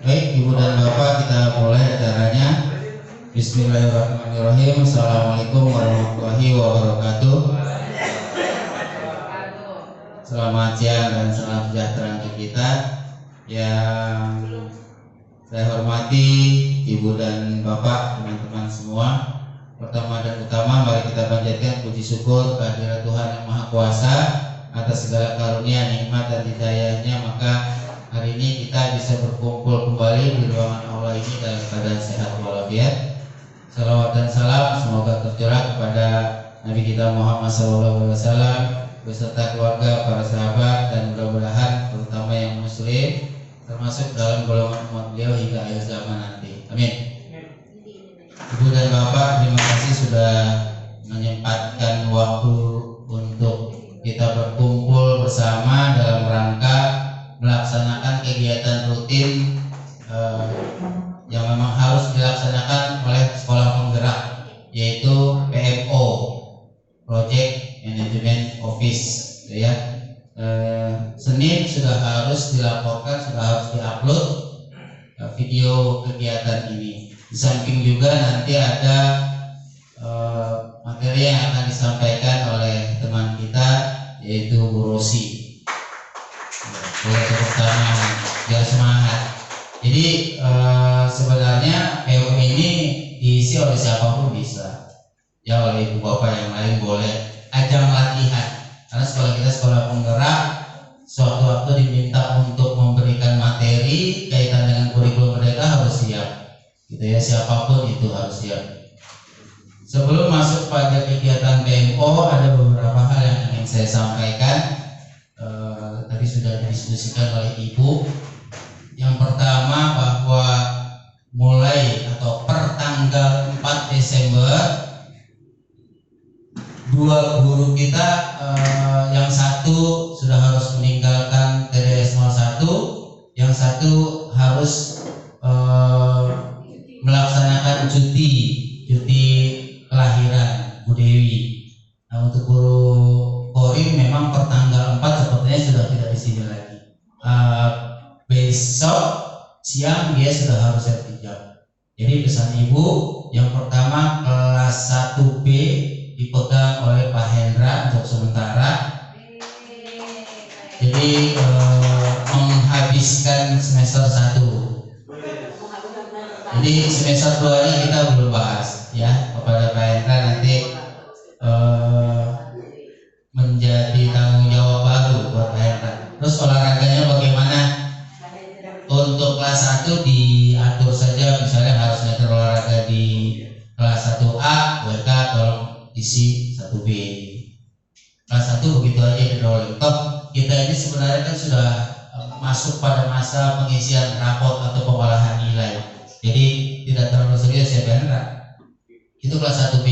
Baik, Ibu dan Bapak, kita mulai acaranya. Bismillahirrahmanirrahim. Assalamualaikum warahmatullahi wabarakatuh. Selamat siang dan salam sejahtera untuk kita. Yang saya hormati Ibu dan Bapak, teman-teman semua. Pertama dan utama, mari kita panjatkan puji syukur kehadirat Tuhan Yang Maha Kuasa atas segala karunia, nikmat dan hidayahnya. Maka hari ini kita bisa berkumpul kembali di ruangan aula ini dalam keadaan sehat walafiat. Salawat dan salam semoga tercurah kepada Nabi kita Muhammad SAW beserta keluarga, para sahabat, dan mudah-mudahan terutama yang muslim termasuk dalam golongan umat beliau hingga akhir zaman nanti. Amin. Ibu dan Bapak, terima kasih sudah menyempatkan waktu untuk kita berkumpul bersama dalam rangka melaksanakan kegiatan rutin yang memang harus dilaksanakan oleh sekolah penggerak, yaitu PMO, Project Management Office, ya. Senin sudah harus dilaporkan, sudah harus diupload video kegiatan ini. Di samping juga nanti ada materi yang akan disampaikan oleh teman kita, yaitu Bu Rosi. Boleh tepuk tangan biar semangat. Jadi sebenarnya PO ini diisi oleh siapapun bisa, ya, oleh ibu bapak yang lain boleh. Ajang latihan, karena sekolah kita sekolah penggerak, sewaktu-waktu diminta untuk memberikan materi kaitan dengan kurikulum mereka harus siap, gitu ya, siapapun itu harus siap. Sebelum masuk pada kegiatan PMO, ada beberapa hal yang ingin saya sampaikan. Tadi sudah didiskusikan oleh Ibu. Yang pertama, bahwa mulai atau per tanggal 4 Desember dua guru kita, yang satu sudah harus meninggalkan TDS 01, yang satu harus melaksanakan cuti kelahiran Bu Dewi. Nah, untuk guru Polri memang per tanggal 4 sepertinya sudah tidak di sini lagi. Besok siang dia sudah harus sertijab. Jadi pesan Ibu, yang pertama kelas 1B dipegang oleh Pak Hendra untuk sementara. Jadi menghabiskan semester 1. Jadi semester 2 nya kita belum bahas, ya, kepada Pak Hendra nanti menjadi tanggung jawab baru buat Pak Hendra. Terus olahraganya bagaimana? Untuk kelas 1 diatur saja, misalnya harus ngajar olahraga di kelas 1A, WK tolong isi 1B. Kelas 1 begitu aja di rolling. Kita ini sebenarnya kan sudah masuk pada masa pengisian raport atau pengolahan nilai. Jadi tidak terlalu serius ya Pak Hendra. Itu kelas 1B.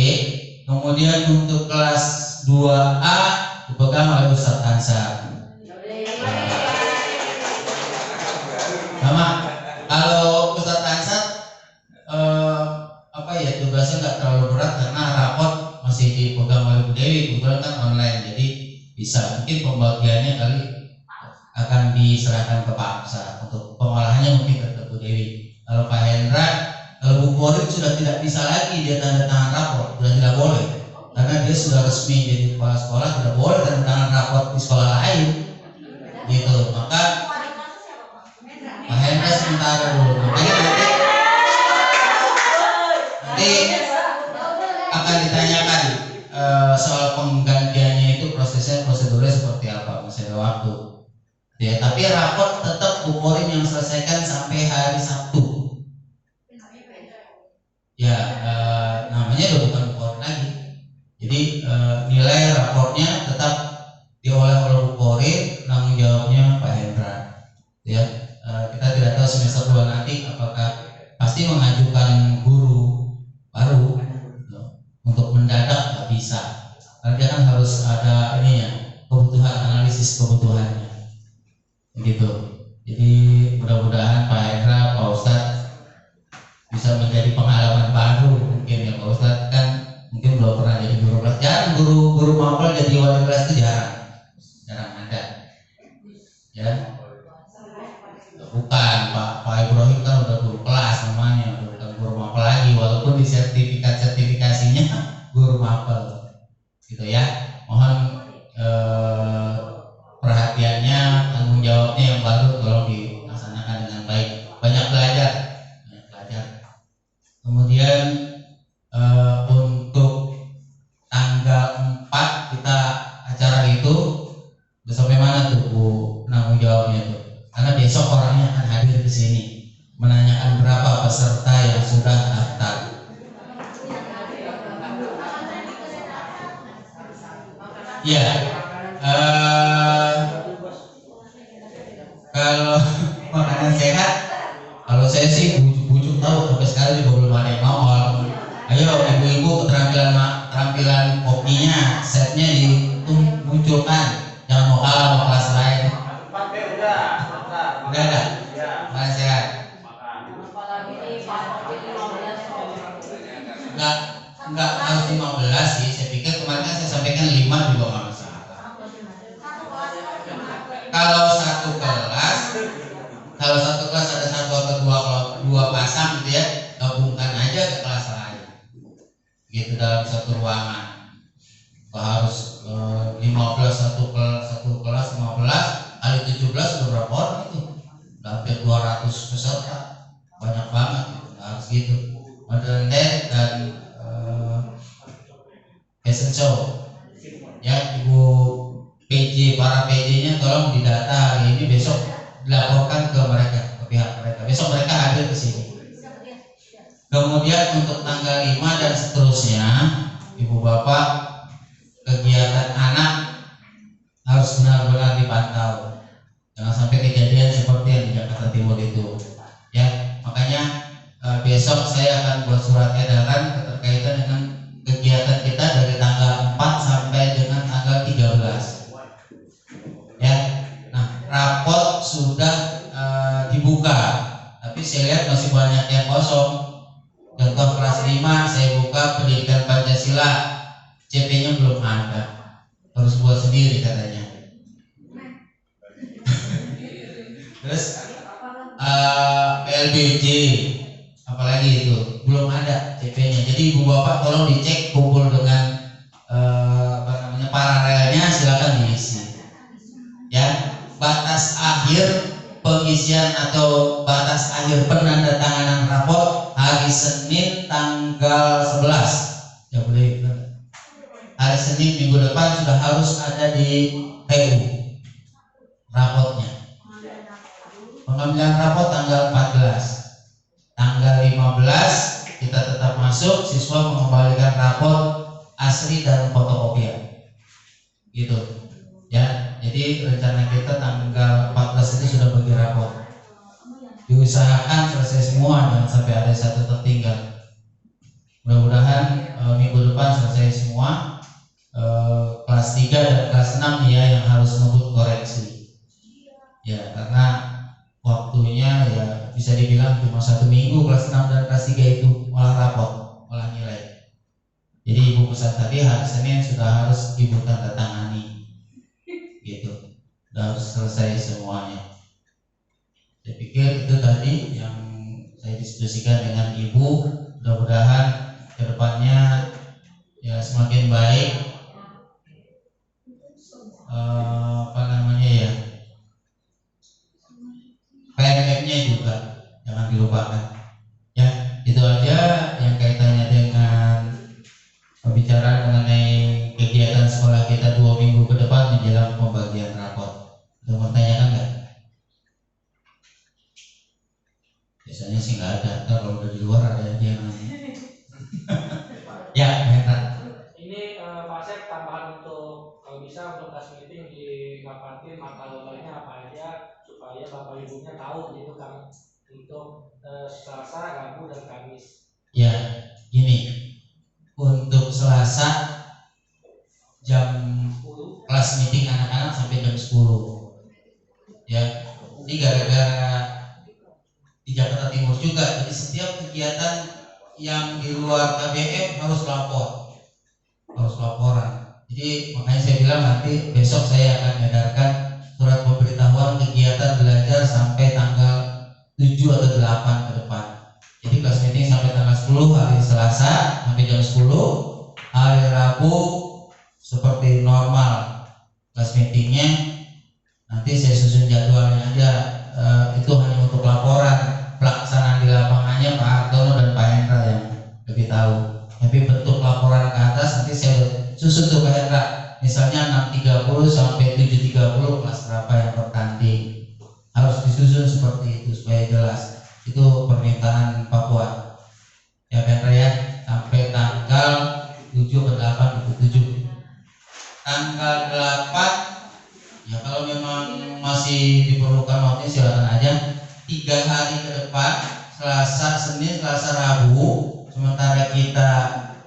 Kemudian untuk kelas 2A dipegang oleh Ustadz Ansar. Sama, kalau Ustadz Ansar tugasnya nggak terlalu berat karena raport masih dipegang oleh Bu Dewi, kebetulan kan online, jadi bisa mungkin pembagiannya kali akan diserahkan ke Pak Aksa, untuk pengolahannya mungkin ke Bu Dewi. Kalau Pak Hendra, kalau Bu Polri sudah tidak bisa lagi dia tanda tangan raport, sudah tidak boleh. Karena dia sudah resmi jadi kepala sekolah, tidak boleh tanda tangan raport di sekolah lain, gitu. Maka Pak Hendra sementara dulu. Makanya nanti akan ditanyakan soal penggantiannya itu prosedurnya seperti apa, masih ada waktu. Ya, tapi raport tetap Bu Polri yang selesaikan sampai hari Sabtu. Ya, namanya udah bukan Bu Polri lagi. Jadi nilai raportnya tetap diolah oleh Bu Polri, tanggung jawabnya Pak Hendra. Ya, kita tidak tahu semester 2 nanti apakah pasti mengajukan guru baru untuk mendadak nggak bisa, karena dia kan harus ada kebutuhan, analisis kebutuhannya, gitu. Jadi mudah-mudahan Pak Hendra, Pak Ustadz bisa menjadi pengalaman baru mungkin ya. Pak Ustadz kan mungkin belum pernah jadi guru kelas, jarang guru mapel jadi wali kelas itu jarang ada, ya. Bukan Pak Ibrahim kan dengan baik, banyak belajar. Kemudian untuk tanggal 4 kita acara itu udah sampai mana tuh Bu penanggung jawabnya tuh? Karena besok orangnya akan hadir ke sini menanyakan berapa peserta yang sudah daftar. Ya, kalau makanan sehat, kalau saya sih bujuk-bujuk tahu sampai sekarang juga belum ada yang mau. Ayo ibu-ibu keterampilan kopinya, setnya dimunculkan, jangan mau kalah sama kelas lain. Udah ada, makanan sehat. Enggak harus 15 sih, saya pikir kemarin saya sampaikan 5 juga nggak masalah. Kalau satu kelas ada satu atau dua pasang gitu ya, gabungkan aja ke kelas lain gitu dalam satu ruangan. Harus 15 satu kelas 15 kali 17 udah berapa orang itu? Udah hampir 200 peserta, banyak banget gitu. Harus gitu. Modern Dance dan fashion show ya, Ibu PJ, para PJ-nya tolong didata hari ini, besok dilaporkan ke mereka, ke pihak mereka. Besok mereka hadir ke sini. Kemudian untuk tanggal 5 dan seterusnya, Ibu Bapak, kegiatan anak harus benar-benar dipantau. Jangan sampai kejadian seperti yang di Jakarta Timur itu. Ya, makanya besok saya akan buat surat edaran berkaitan dengan kegiatan kita dari tanggal 4 sampai dengan tanggal 13. Ya. Nah, rapot sudah dibuka, tapi saya lihat masih banyak yang kosong. Contoh kelas 5 saya buka pendidikan Pancasila, CP-nya belum ada, harus buat sendiri katanya. Terus PLBJ apalagi itu belum ada CP-nya. Jadi Ibu Bapak tolong dicek, kumpul dengan paralelnya, silakan diisi. Ya, batas akhir pengisian atau batas akhir penandatanganan rapor hari Senin tanggal 11. Ya boleh. Hari Senin minggu depan sudah harus ada di TU raportnya. Pengambilan rapor tanggal 14. Tanggal 15 kita tetap masuk, siswa mengembalikan rapor asli dan fotokopian. Gitu. Ya, jadi rencana kita tanggal 14 itu sudah bagi rapor. Diusahakan selesai semua, jangan sampai ada satu tertinggal. Mudah-mudahan minggu depan selesai semua. Kelas 3 dan kelas 6 ya yang harus ngebut koreksi. Ya, karena waktunya ya bisa dibilang cuma 1 minggu kelas 6 dan kelas 3 itu olah rapor, olah nilai. Jadi Ibu pesan tadi hari Senin sudah harus Ibu tanda tangani. Gitu. Sudah harus selesai semuanya. Saya pikir itu tadi yang saya diskusikan dengan Ibu. Mudah-mudahan kedepannya ya semakin baik. PMM-nya juga jangan dilupakan. Ya, itu aja yang kaitannya dengan pembicaraan mengenai kegiatan sekolah kita 2 minggu ke depan menjelang pembagian rapor. Ada yang bertanyakan nggak? Biasanya sih nggak ada. Ntar kalau udah di luar ada aja yang nanya. Ya, Henry. Ini Pak Sep, tambahan untuk kalau bisa untuk kelas meeting didapatin makalolanya apa aja supaya Bapak Ibunya tahu gitu kan, untuk Selasa, Rabu dan Kamis. Ya, gini. Untuk Selasa jam 10 kelas meeting anak-anak sampai jam 10. Ya, ini gara-gara di Jakarta Timur juga, jadi setiap kegiatan yang di luar KBM harus laporan. Jadi makanya saya bilang nanti besok saya akan edarkan surat pemberitahuan kegiatan belajar sampai tanggal 7 atau 8 ke depan. Jadi kelas meeting sampai tanggal 10 hari Selasa sampai jam 10, hari Rabu seperti normal kelas meetingnya. Nanti saya susun jadwalnya aja, itu hanya untuk laporan. depan, Selasa, Senin, Selasa, Rabu, sementara kita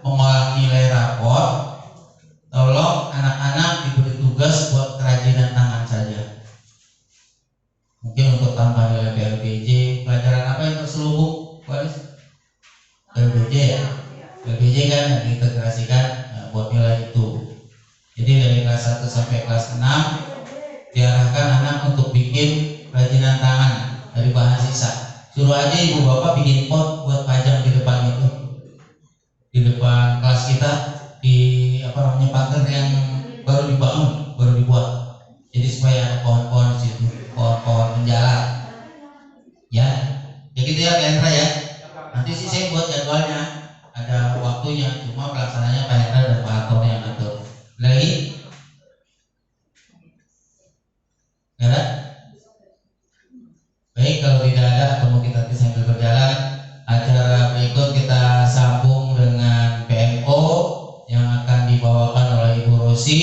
mengolah nilai rapor, tolong anak-anak diberi tugas buat kerajinan tangan saja. Mungkin untuk tambah nilai PLBJ, pelajaran apa yang terselubung, Waris? PLBJ ya? PLBJ kan yang diintegrasikan buat nilai itu. Jadi dari kelas 1 sampai kelas 6 diarahkan anak untuk bikin kerajinan tangan dari bahan sisa. Suruh aja ibu bapak bikin pot buat pajang di depan itu, di depan kelas kita, di pagar yang baru dibangun, baru dibuat. Jadi supaya ada pohon-pohon di situ, pohon-pohon penjala. Ya gitu ya Hendra ya. Nanti sih saya buat jadwalnya, ada waktunya. Cuma pelaksananya Pak Hendra dan Pak Hartono yang atur. Lagi? Nggak ada? Baik, kalau tidak ada atau mungkin nanti sambil berjalan, acara berikut kita sambung dengan PMO yang akan dibawakan oleh Ibu Rosi.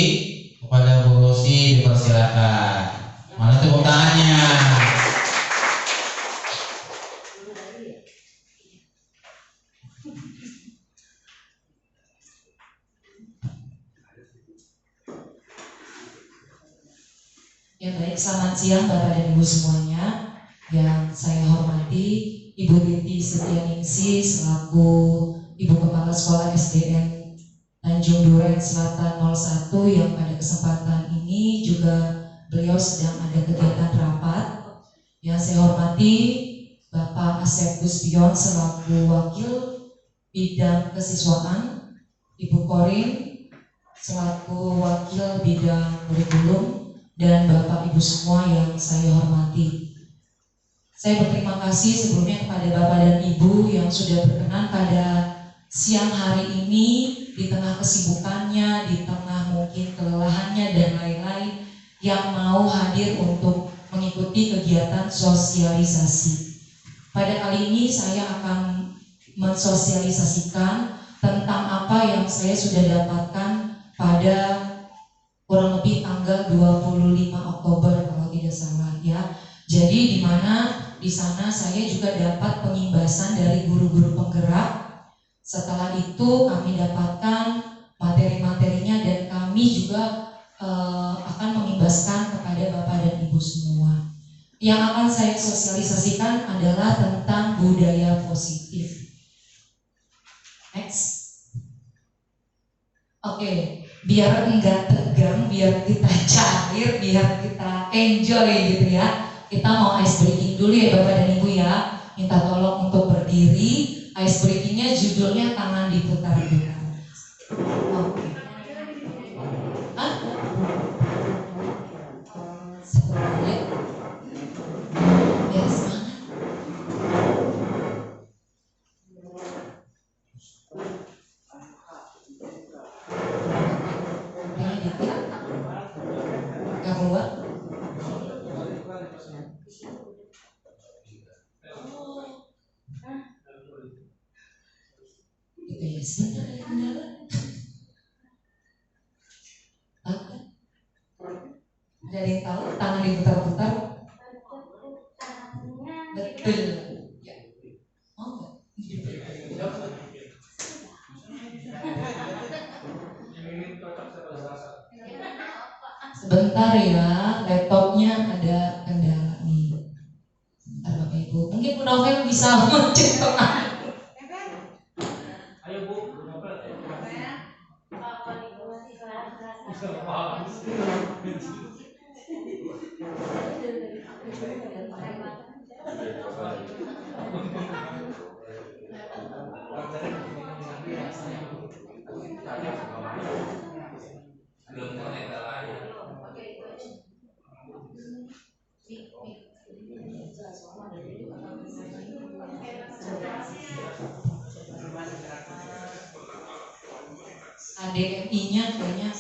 Kepada Bu Rosi dipersilakan. Mana tepuk tangannya? Ya baik, selamat siang Bapak dan Ibu semuanya. Yang saya hormati Ibu Titi Setianingsih selaku Ibu Kepala Sekolah SDN Tanjung Duren Selatan 01 yang pada kesempatan ini juga beliau sedang ada kegiatan rapat. Yang saya hormati Bapak Asep Guspion selaku Wakil Bidang Kesiswaan, Ibu Korin selaku Wakil Bidang Kurikulum, dan Bapak Ibu semua yang saya hormati. Saya berterima kasih sebelumnya kepada Bapak dan Ibu yang sudah berkenan pada siang hari ini di tengah kesibukannya, di tengah mungkin kelelahannya dan lain-lain yang mau hadir untuk mengikuti kegiatan sosialisasi. Pada kali ini saya akan mensosialisasikan tentang apa yang saya sudah dapatkan pada kurang lebih tanggal 25 Oktober kalau tidak salah ya. Jadi di mana di sana saya juga dapat pengimbasan dari guru-guru penggerak. Setelah itu kami dapatkan materi-materinya dan kami juga akan mengimbaskan kepada Bapak dan Ibu semua. Yang akan saya sosialisasikan adalah tentang budaya positif. Next. Oke, biar enggak tegang, biar kita cair, biar kita enjoy gitu ya. Kita mau ice breaking dulu ya Bapak dan Ibu ya. Minta tolong untuk berdiri. Ice breakingnya judulnya tangan diputar-putar. Oke. Hah? Sebenarnya. Ya semangat. Gak keluar? Itu ya sebentar ya kendala. Ada yang tahu tangan diputar-putar? Betul. Ya. Mau nggak? Sebentar ya, laptopnya ada kendala nih. Sebentar Bapak Ibu. Mungkin Bu Novel bisa mencet. Ayo Bu Novel. ADMI-nya kayaknya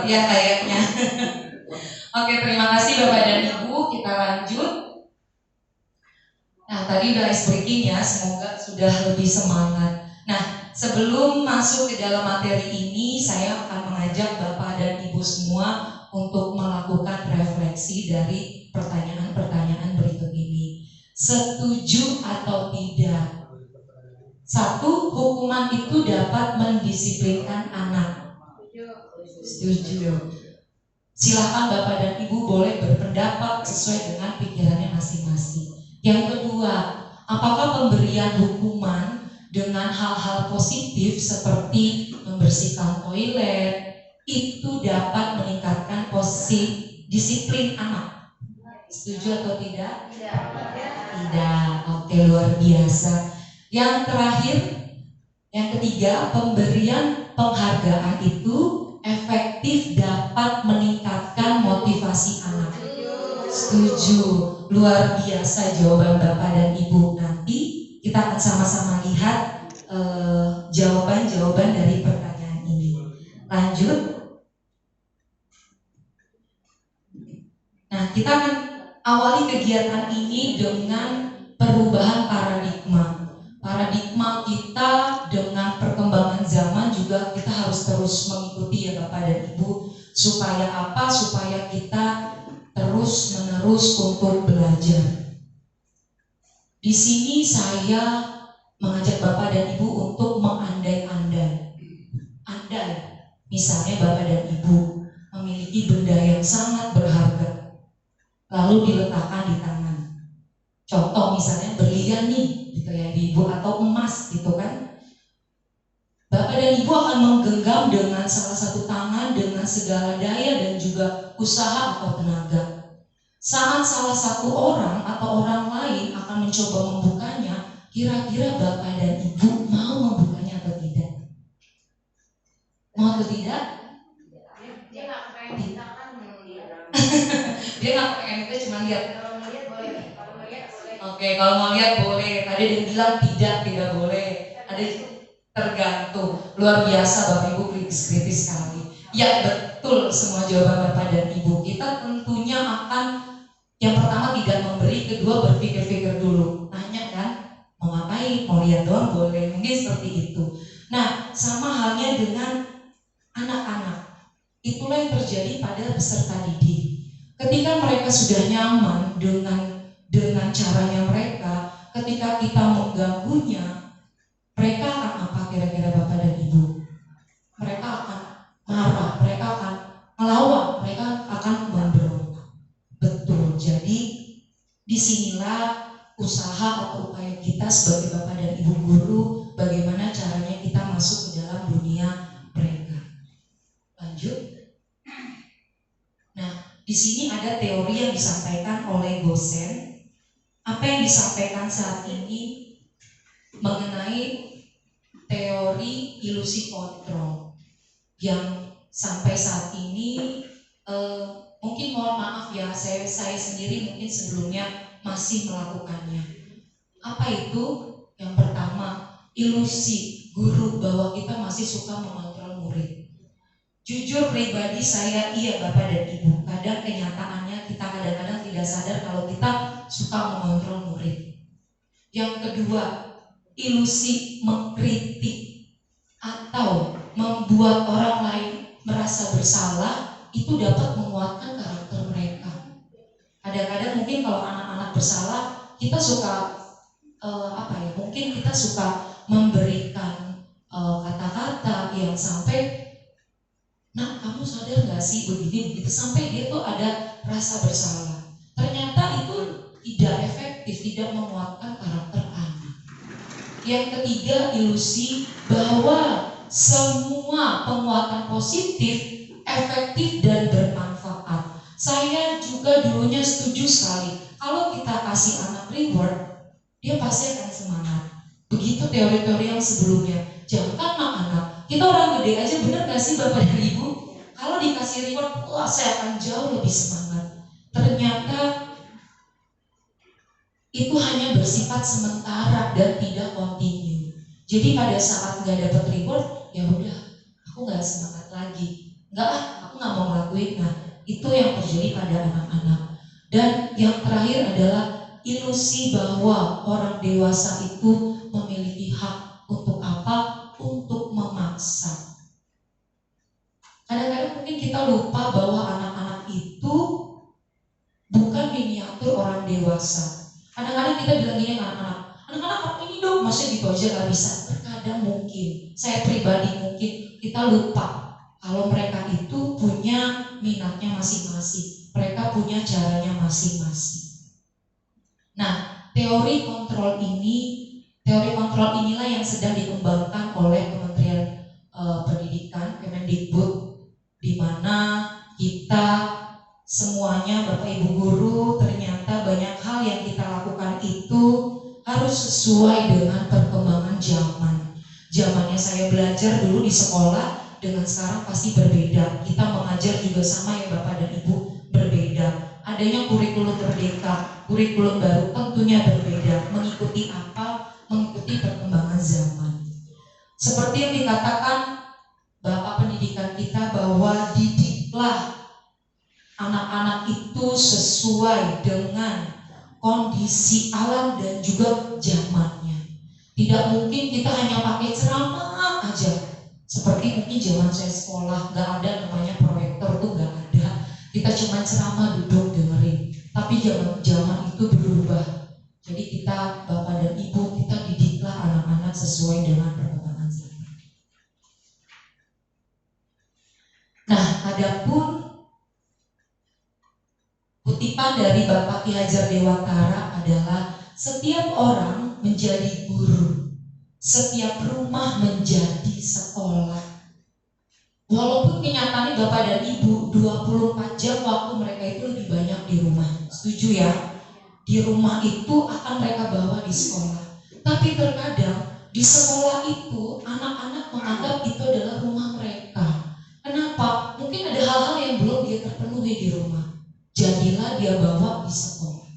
ya kayaknya. Oke, terima kasih Bapak dan Ibu. Kita lanjut. Nah, tadi udah ice breaking ya, semoga sudah lebih semangat. Nah, sebelum masuk ke dalam materi ini, saya akan mengajak Bapak dan Ibu semua untuk melakukan refleksi dari pertanyaan-pertanyaan berikut ini. Setuju atau tidak? 1. Hukuman itu dapat mendisiplinkan anak. Setuju. Silakan Bapak dan Ibu boleh berpendapat sesuai dengan pikirannya masing-masing. Yang kedua, apakah pemberian hukuman dengan hal-hal positif seperti membersihkan toilet itu dapat meningkatkan posisi disiplin anak? Setuju atau tidak? Tidak. Oke, luar biasa. Yang terakhir, yang ketiga, pemberian penghargaan itu efektif dapat meningkatkan motivasi anak. Setuju. Luar biasa jawaban Bapak dan Ibu. Nanti kita akan sama-sama lihat jawaban-jawaban dari pertanyaan ini. Lanjut. Nah, kita akan awali kegiatan ini dengan perubahan paradigma. Paradigma kita dengan perkembangan zaman juga kita harus terus mengikuti ya Bapak dan Ibu. Supaya apa? Supaya kita terus-menerus untuk belajar. Di sini saya mengajak Bapak dan Ibu untuk mengandai-andai. Andai, misalnya Bapak dan Ibu memiliki benda yang sangat berharga, lalu diletakkan di tangan. Contoh misalnya berlian nih, gitu ya Ibu, atau emas, gitu kan. Bapak dan Ibu akan menggenggam dengan salah satu tangan dengan segala daya dan juga usaha atau tenaga. Saat salah satu orang atau orang lain akan mencoba membukanya, kira-kira Bapak dan Ibu mau membukanya atau tidak? Mau atau tidak? Dia nggak pengen tangan melihat. Dia nggak pengen, kita cuma lihat. Kalau melihat boleh, kalau melihat boleh. Oke, kalau mau lihat boleh. Tadi dia bilang tidak boleh. Ada tergantung. Luar biasa Bapak Ibu kritis sekali. Ya betul semua jawaban Bapak dan Ibu. Kita tentunya akan yang pertama tidak memberi, kedua berpikir-pikir dulu. Nanya kan, mau ngapain, mau lihat doang boleh. Mungkin seperti itu. Nah, sama halnya dengan anak-anak. Itulah yang terjadi pada peserta didik. Ketika mereka sudah nyaman dengan caranya mereka, ketika kita mengganggunya, mereka akan apa kira-kira Bapak dan Ibu? Mereka akan marah, mereka akan melawan, mereka akan memberontak. Betul. Jadi disinilah usaha atau upaya kita sebagai Bapak dan Ibu guru, bagaimana caranya kita masuk ke dalam dunia mereka. Lanjut. Nah, di sini ada teori yang disampaikan oleh Gosen. Apa yang disampaikan saat ini mengenai teori ilusi kontrol yang sampai saat ini mungkin mohon maaf ya, saya sendiri mungkin sebelumnya masih melakukannya. Apa itu? Yang pertama, ilusi guru bahwa kita masih suka mengontrol murid. Jujur pribadi saya, iya Bapak dan Ibu, kadang kenyataannya kita kadang-kadang tidak sadar kalau kita suka mengontrol murid. Yang kedua, ilusi mengkritik atau membuat orang lain merasa bersalah itu dapat menguatkan karakter mereka. Kadang-kadang mungkin kalau anak-anak bersalah, kita suka mungkin kita suka memberikan kata-kata yang sampai, nah kamu sadar gak sih begini begitu, sampai dia tuh ada rasa bersalah. Ternyata itu tidak efektif, tidak menguatkan karakter anak. Yang ketiga, ilusi bahwa semua penguatan positif efektif dan bermanfaat. Saya juga dulunya setuju sekali, kalau kita kasih anak reward, dia pasti akan semangat. Begitu teori-teori yang sebelumnya. Jangan anak-anak, kita orang gede aja, bener gak sih Bapak dan Ibu? Kalau dikasih reward, wah saya akan jauh lebih semangat. Ternyata itu hanya bersifat sementara dan tidak kontinu. Jadi pada saat nggak dapat reward, ya udah, aku nggak semangat lagi. Nggak, aku nggak mau ngelakuin. Nah, itu yang terjadi pada anak-anak. Dan yang terakhir adalah ilusi bahwa orang dewasa itu memiliki hak untuk apa? Untuk memaksa. Kadang-kadang mungkin kita lupa bahwa anak-anak itu bukan miniatur orang dewasa. Kadang-kadang kita bilang gini anak-anak apa ini dong, maksudnya gitu aja gak bisa. Terkadang mungkin, saya pribadi mungkin kita lupa kalau mereka itu punya minatnya masing-masing, mereka punya caranya masing-masing. Nah, teori kontrol inilah yang sedang dikembangkan oleh Kementerian Pendidikan, Kemendikbud, di mana kita semuanya Bapak Ibu guru ternyata banyak hal yang kita lakukan itu harus sesuai dengan perkembangan zaman. Zamannya saya belajar dulu di sekolah dengan sekarang pasti berbeda. Kita mengajar juga sama ya Bapak dan Ibu, berbeda. Adanya kurikulum merdeka, kurikulum baru tentunya berbeda. Mengikuti apa? Mengikuti perkembangan zaman. Seperti yang dikatakan Bapak pendidikan kita bahwa didiklah anak-anak itu sesuai dengan kondisi alam dan juga zamannya. Tidak mungkin kita hanya pakai ceramah aja. Seperti mungkin zaman saya sekolah gak ada namanya proyektor, tuh gak ada. Kita cuma ceramah duduk dengerin. Tapi zaman itu berubah. Jadi kita Bapak dan Ibu, kita didiklah anak-anak sesuai dengan perkembangan zaman. Nah, adapun kutipan dari Bapak Ki Hajar Dewantara adalah setiap orang menjadi guru, setiap rumah menjadi sekolah. Walaupun kenyataannya Bapak dan Ibu 24 jam waktu mereka itu lebih banyak di rumah. Setuju ya? Di rumah itu akan mereka bawa di sekolah. Tapi terkadang di sekolah itu anak-anak menganggap itu adalah rumah mereka. Kenapa? Mungkin ada hal-hal yang belum dia terpenuhi di rumah. Jadilah dia bawa di sekolah.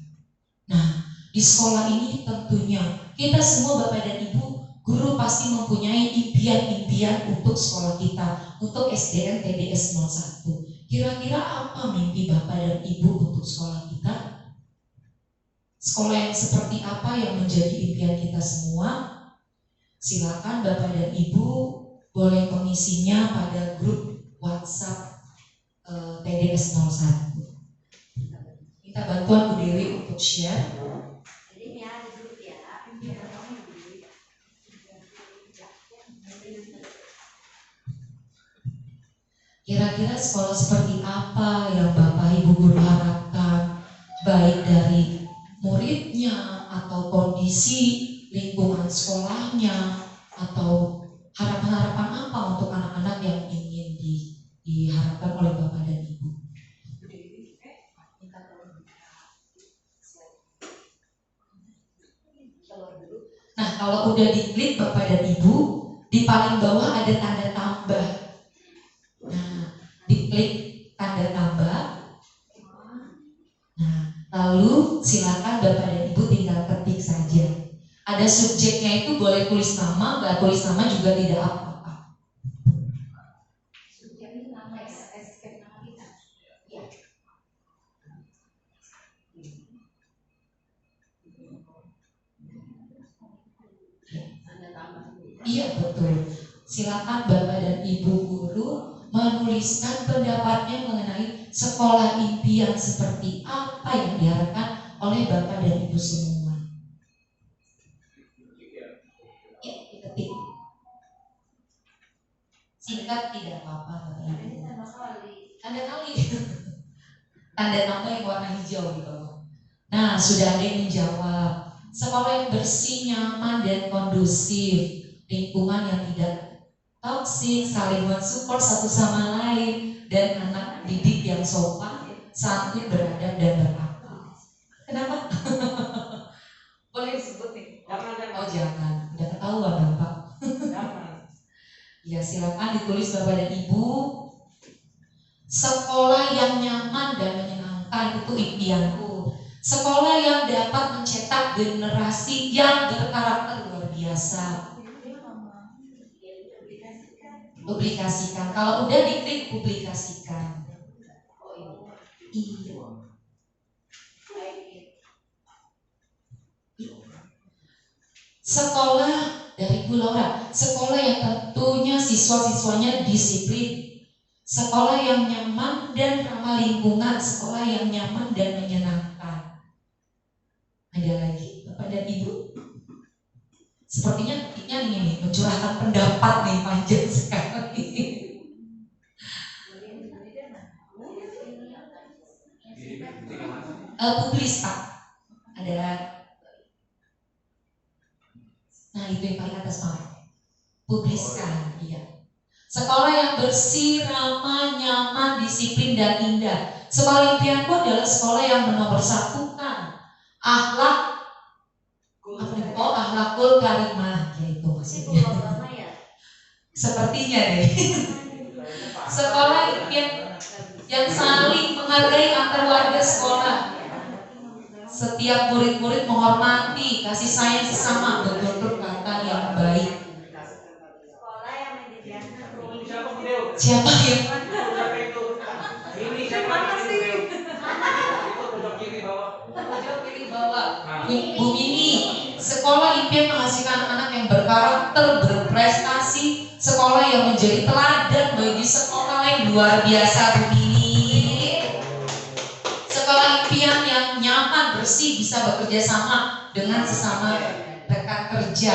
Nah, di sekolah ini tentunya kita semua Bapak dan Ibu guru pasti mempunyai impian-impian untuk sekolah kita, untuk SDN TDS 01. Kira-kira apa mimpi Bapak dan Ibu untuk sekolah kita? Sekolah yang seperti apa yang menjadi impian kita semua? Silakan Bapak dan Ibu boleh mengisinya pada grup WhatsApp TDS 01. Kita bantuan Bu Dewi untuk share. Kira-kira sekolah seperti apa yang Bapak Ibu guru harapkan, baik dari muridnya atau kondisi lingkungan sekolahnya, atau harapan-harapan apa untuk anak-anak yang ingin diharapkan oleh Bapak dan Ibu. Nah, kalau udah diklik Bapak dan Ibu, di paling bawah ada tanda tambah. Nah, diklik tanda tambah. Nah, lalu silakan Bapak dan Ibu tinggal ketik saja. Ada subjeknya itu boleh tulis nama, nggak tulis nama juga tidak apa-apa. Subjeknya nama SK nama kita. Ya. Iya betul. Silakan Bapak dan Ibu guru menuliskan pendapatnya mengenai sekolah impian seperti apa yang diharapkan oleh Bapak dan Ibu semua. Ya, diketik. Singkat tidak apa-apa. Tanda kali. Tanda nama yang warna hijau di bawah. Nah, sudah ada yang menjawab. Sekolah yang bersih, nyaman, dan kondusif. Lingkungan yang tidak toksik, saling mensupport satu sama lain, dan anak didik yang sopan, santun, beradab, dan berakhlak. Kenapa? Boleh disebut nih? Jangan. Oh jangan, udah ketahuan Bapak. Jangan. Ya silakan ditulis Bapak dan Ibu. Sekolah yang nyaman dan menyenangkan itu impianku. Sekolah yang dapat mencetak generasi yang berkarakter luar biasa. Publikasikan. Kalau udah diklik publikasikan. Iya. Sekolah dari Bu Laura, sekolah yang tentunya siswa-siswanya disiplin, sekolah yang nyaman dan ramah lingkungan, sekolah yang nyaman dan menyenangkan. Ada lagi Bapak dan Ibu? Sepertinya ini mencurahkan pendapat nih, panjang sekali. Publis Pak, ada. Nah itu yang paling atas Pak, publiskan. Iya. Sekolah yang bersih, ramah, nyaman, disiplin dan indah. Sekolah impianku adalah sekolah yang menomorsatukan akhlak, akhlakul karimah, yaitu maksudnya. Sepertinya deh. Sekolah impian yang saling menghargai antar warga sekolah. Setiap murid-murid menghormati, kasih sayang sesama, betul-betul kata yang baik. Sekolah yang menyediakan ruang. Siapa yang? Ini siapa itu? Itu pojok kiri bawah. Pojok kiri bawah. Bu Mini, sekolah impian menghasilkan anak yang berkarakter, berprestasi, sekolah yang menjadi teladan bagi sekolah yang luar biasa. Bu Mini, sekolah impian yang nyaman, bersih, bisa bekerja sama dengan sesama rekan kerja.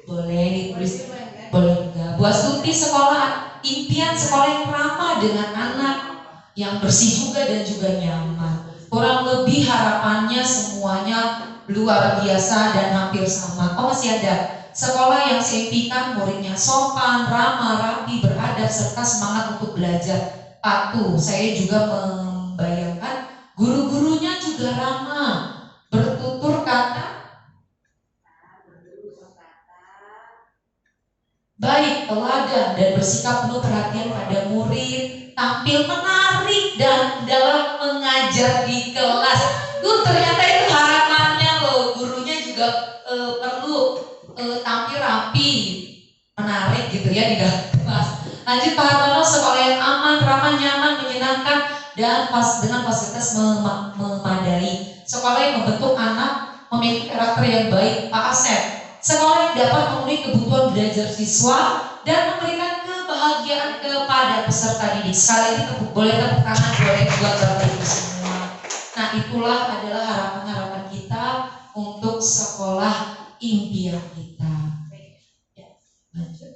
Boleh ditulis, boleh enggak. Bu Astuti, sekolah impian sekolah yang ramah dengan anak, yang bersih juga dan juga nyaman. Kurang lebih harapannya semuanya luar biasa dan hampir sama. Oh masih ada. Sekolah yang saya impikan muridnya sopan, ramah, rapi, beradab, serta semangat untuk belajar, patuh. Saya juga membayangkan guru-gurunya juga ramah, bertutur kata baik, teladan, dan bersikap penuh perhatian pada murid, tampil menarik dan dalam mengajar di kelas. Ternyata itu harapannya loh, gurunya juga perlu tampil rapi, menarik gitu ya di dalam kelas. Lanjut Pak Hartono, sekolah yang aman, ramah, nyaman, menyenangkan, dan dengan fasilitas memadai. Sekolah yang membentuk anak memiliki karakter yang baik. Pak Asep, sekolah yang dapat memenuhi kebutuhan belajar siswa dan memberikan kebahagiaan kepada peserta didik. Sekali lagi boleh tepuk tangan boleh buat Bapak Ibu semua. Nah itulah adalah harapan-harapan kita untuk sekolah impian kita. Ya, lanjut.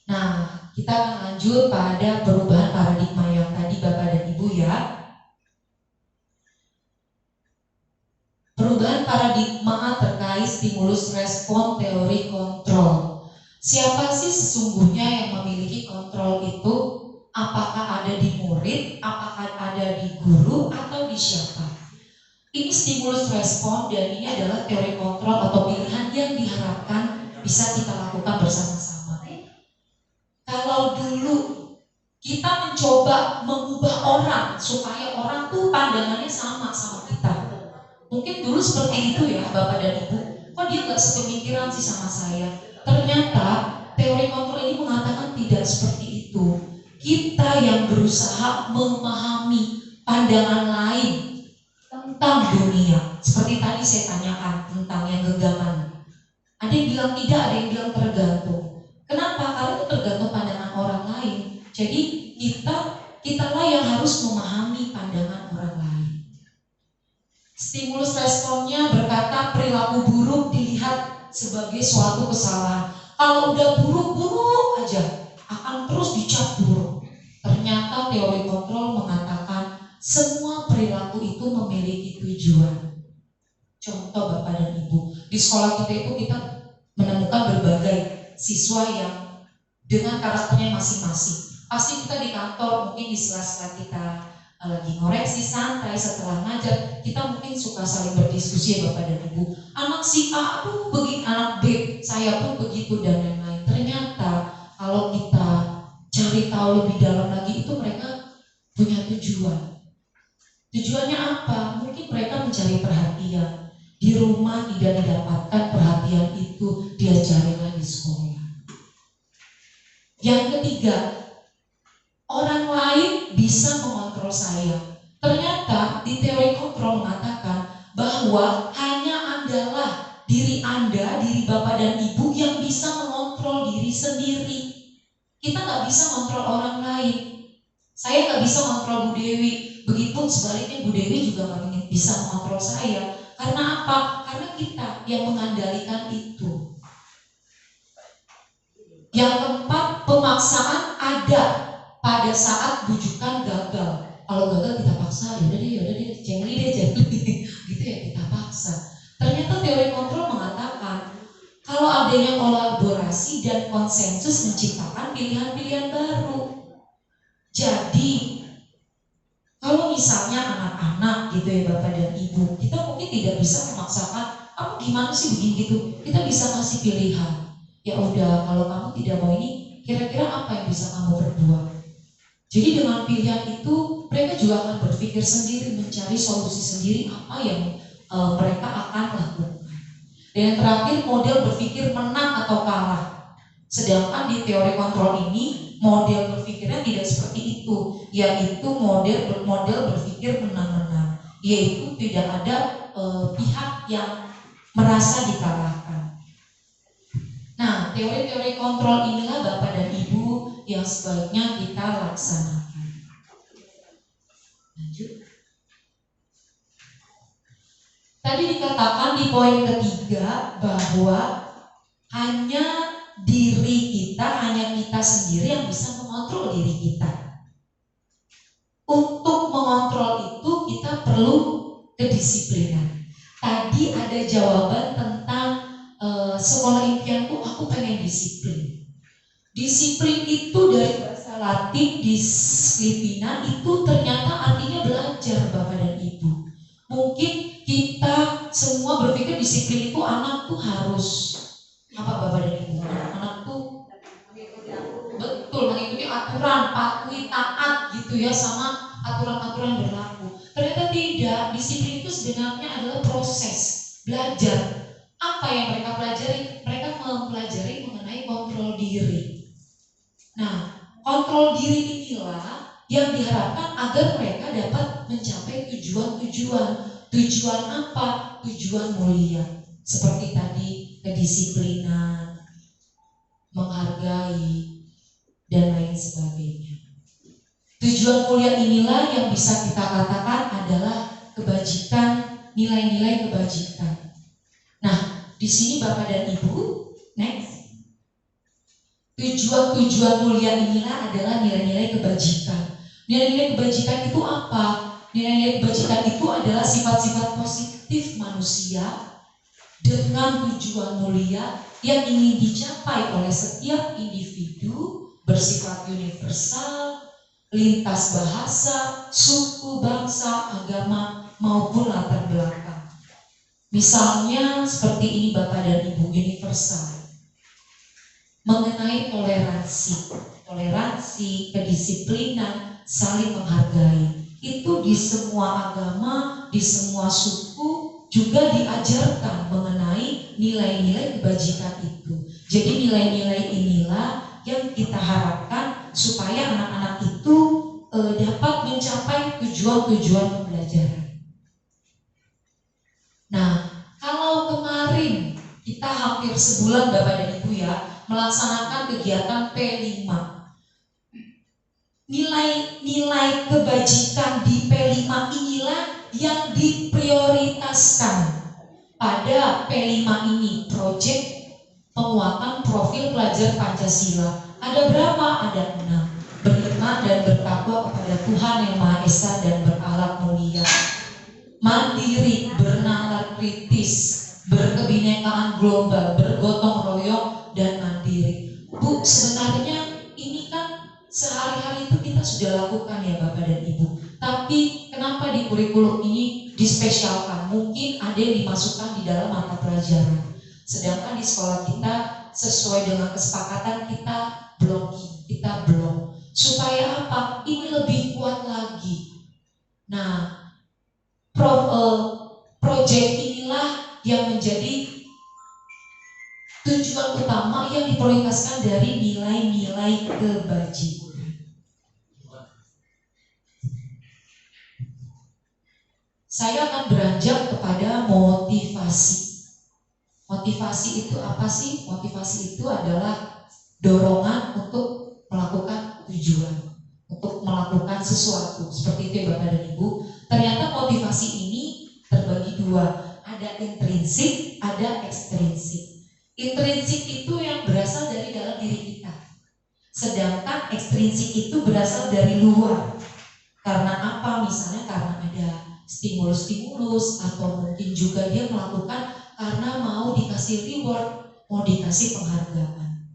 Nah, kita akan lanjut pada perubahan paradigma yang tadi Bapak dan Ibu ya. Perubahan paradigma terkait stimulus respon teori kontrol. Siapa sih sesungguhnya yang memiliki kontrol itu? Apakah ada di murid, apakah ada di guru, atau di siapa? Ini stimulus respon dan ini adalah teori kontrol atau pilihan yang diharapkan bisa kita lakukan bersama-sama. Kalau dulu kita mencoba mengubah orang supaya orang tuh pandangannya sama kita. Mungkin dulu seperti itu ya Bapak dan Ibu. Kok dia gak sepemikiran sih sama saya? Ternyata teori kontrol ini mengatakan tidak seperti itu. Kita yang berusaha memahami pandangan lain tentang dunia. Seperti tadi saya tanyakan tentang yang genggaman. Ada yang bilang tidak, ada yang bilang tergantung. Kenapa? Karena itu tergantung pandangan orang lain. Jadi kitalah yang harus memahami pandangan orang lain. Stimulus responnya berkata perilaku buruk dilihat sebagai suatu kesalahan. Kalau udah buruk-buruk aja akan terus dicap buruk. Ternyata teori kontrol mengatakan semua perilaku itu memiliki tujuan. Contoh Bapak dan Ibu, di sekolah kita itu kita menemukan berbagai siswa yang dengan karakternya masing-masing. Pasti kita di kantor mungkin di sela-sela kita lagi ngoreksi santai setelah ngajar, kita mungkin suka saling berdiskusi ya Bapak dan Ibu. Anak si A, aduh begini, anak B, saya pun begitu dan lain-lain. Ternyata kalau kita cari tahu lebih dalam lagi itu mereka punya tujuan. Tujuannya apa? Mungkin mereka mencari perhatian. Di rumah tidak didapatkan perhatian itu, diajarilah di sekolah. Yang ketiga, orang lain bisa mengontrol saya. Ternyata di teori kontrol mengatakan bahwa hanya adalah diri Anda, diri Bapak dan Ibu yang bisa mengontrol diri sendiri. Kita nggak bisa mengontrol orang lain. Saya nggak bisa mengontrol Bu Dewi. Begitupun sebaliknya Bu Dewi juga nggak bisa mengontrol saya. Karena apa? Karena kita yang mengandalkan itu. Yang keempat, pemaksaan ada pada saat bujukan gagal. Kalau gagal kita paksa, yaudah deh, jengli gitu ya, kita paksa. Ternyata teori kontrol mengatakan kalau adanya kolaborasi dan konsensus menciptakan pilihan-pilihan baru. Jadi kalau misalnya anak-anak gitu ya Bapak dan Ibu, kita mungkin tidak bisa memaksakan, kamu gimana sih begini gitu. Kita bisa kasih pilihan. Ya udah, kalau kamu tidak mau ini, kira-kira apa yang bisa kamu berbuat? Jadi dengan pilihan itu, mereka juga akan berpikir sendiri, mencari solusi sendiri apa yang mereka akan lakukan. Dan yang terakhir, model berpikir menang atau kalah. Sedangkan di teori kontrol ini, model berpikirnya tidak seperti itu, yaitu model berpikir menang-menang, yaitu tidak ada pihak yang merasa dikalahkan. Nah, teori-teori kontrol inilah Bapak dan Ibu yang sebaiknya kita laksanakan. Lanjut. Tadi dikatakan di poin ketiga bahwa hanya diri kita, hanya kita sendiri yang bisa mengontrol diri kita. Untuk mengontrol itu kita perlu kedisiplinan. Tadi ada jawaban tentang sekolah impianku, aku pengen disiplin. Disiplin itu dari bahasa Latin disiplina itu ternyata artinya belajar Bapak dan Ibu. Mungkin kita semua berpikir disiplin itu anak tuh harus apa Bapak dan Ibu? Anak tuh betul mengikuti aturan, patuhi, taat gitu ya sama aturan-aturan berlaku. Ternyata tidak, disiplin itu sebenarnya adalah proses belajar. Apa yang mereka pelajari? Mereka mempelajari mengenai kontrol diri. Nah, kontrol diri inilah yang diharapkan agar mereka dapat mencapai tujuan-tujuan. Tujuan apa? Tujuan mulia. Seperti tadi, kedisiplinan, menghargai, dan lain sebagainya. Tujuan mulia inilah yang bisa kita katakan adalah kebajikan, nilai-nilai kebajikan. Nah, di sini Bapak dan Ibu, next. Tujuan-tujuan mulia inilah adalah nilai-nilai kebajikan. Nilai-nilai kebajikan itu apa? Nilai-nilai kebajikan itu adalah sifat-sifat positif manusia dengan tujuan mulia yang ingin dicapai oleh setiap individu, bersifat universal, lintas bahasa, suku, bangsa, agama, maupun latar belakang. Misalnya seperti ini Bapak dan Ibu, universal. Mengenai toleransi, kedisiplinan, saling menghargai. Itu di semua agama, di semua suku juga diajarkan mengenai nilai-nilai kebajikan itu. Jadi nilai-nilai inilah yang kita harapkan supaya anak-anak itu dapat mencapai tujuan-tujuan pembelajaran. Nah, kalau kemarin kita hampir sebulan Bapak dan Ibu ya melaksanakan kegiatan P5. Nilai-nilai kebajikan di P5 inilah yang diprioritaskan pada P5 ini, proyek penguatan profil pelajar Pancasila. Ada berapa? Ada 6. Beriman dan bertakwa kepada Tuhan Yang Maha Esa dan berakhlak mulia. Mandiri, bernalar kritis, berkebinekaan global, bergotong royong, dan mandiri. Bu, sebenarnya ini kan sehari-hari itu kita sudah lakukan ya Bapak dan Ibu. Tapi kenapa di kurikulum ini dispesialkan? Mungkin ada yang dimasukkan di dalam mata pelajaran. Sedangkan di sekolah kita sesuai dengan kesepakatan kita belum. Supaya apa? Ini lebih kuat lagi. Nah, proyek inilah yang menjadi tujuan utama yang diprioritaskan dari nilai-nilai kebajikan. Saya akan beranjak kepada motivasi. Motivasi itu apa sih? Motivasi itu adalah dorongan untuk melakukan tujuan, untuk melakukan sesuatu. Seperti itu ya Bapak dan Ibu. Ternyata motivasi ini terbagi dua. Ada intrinsik, ada ekstrinsik. Intrinsik itu yang berasal dari dalam diri kita. Sedangkan ekstrinsik itu berasal dari luar. Karena apa? Misalnya karena ada stimulus-stimulus, atau mungkin juga dia melakukan karena mau dikasih reward, mau dikasih penghargaan.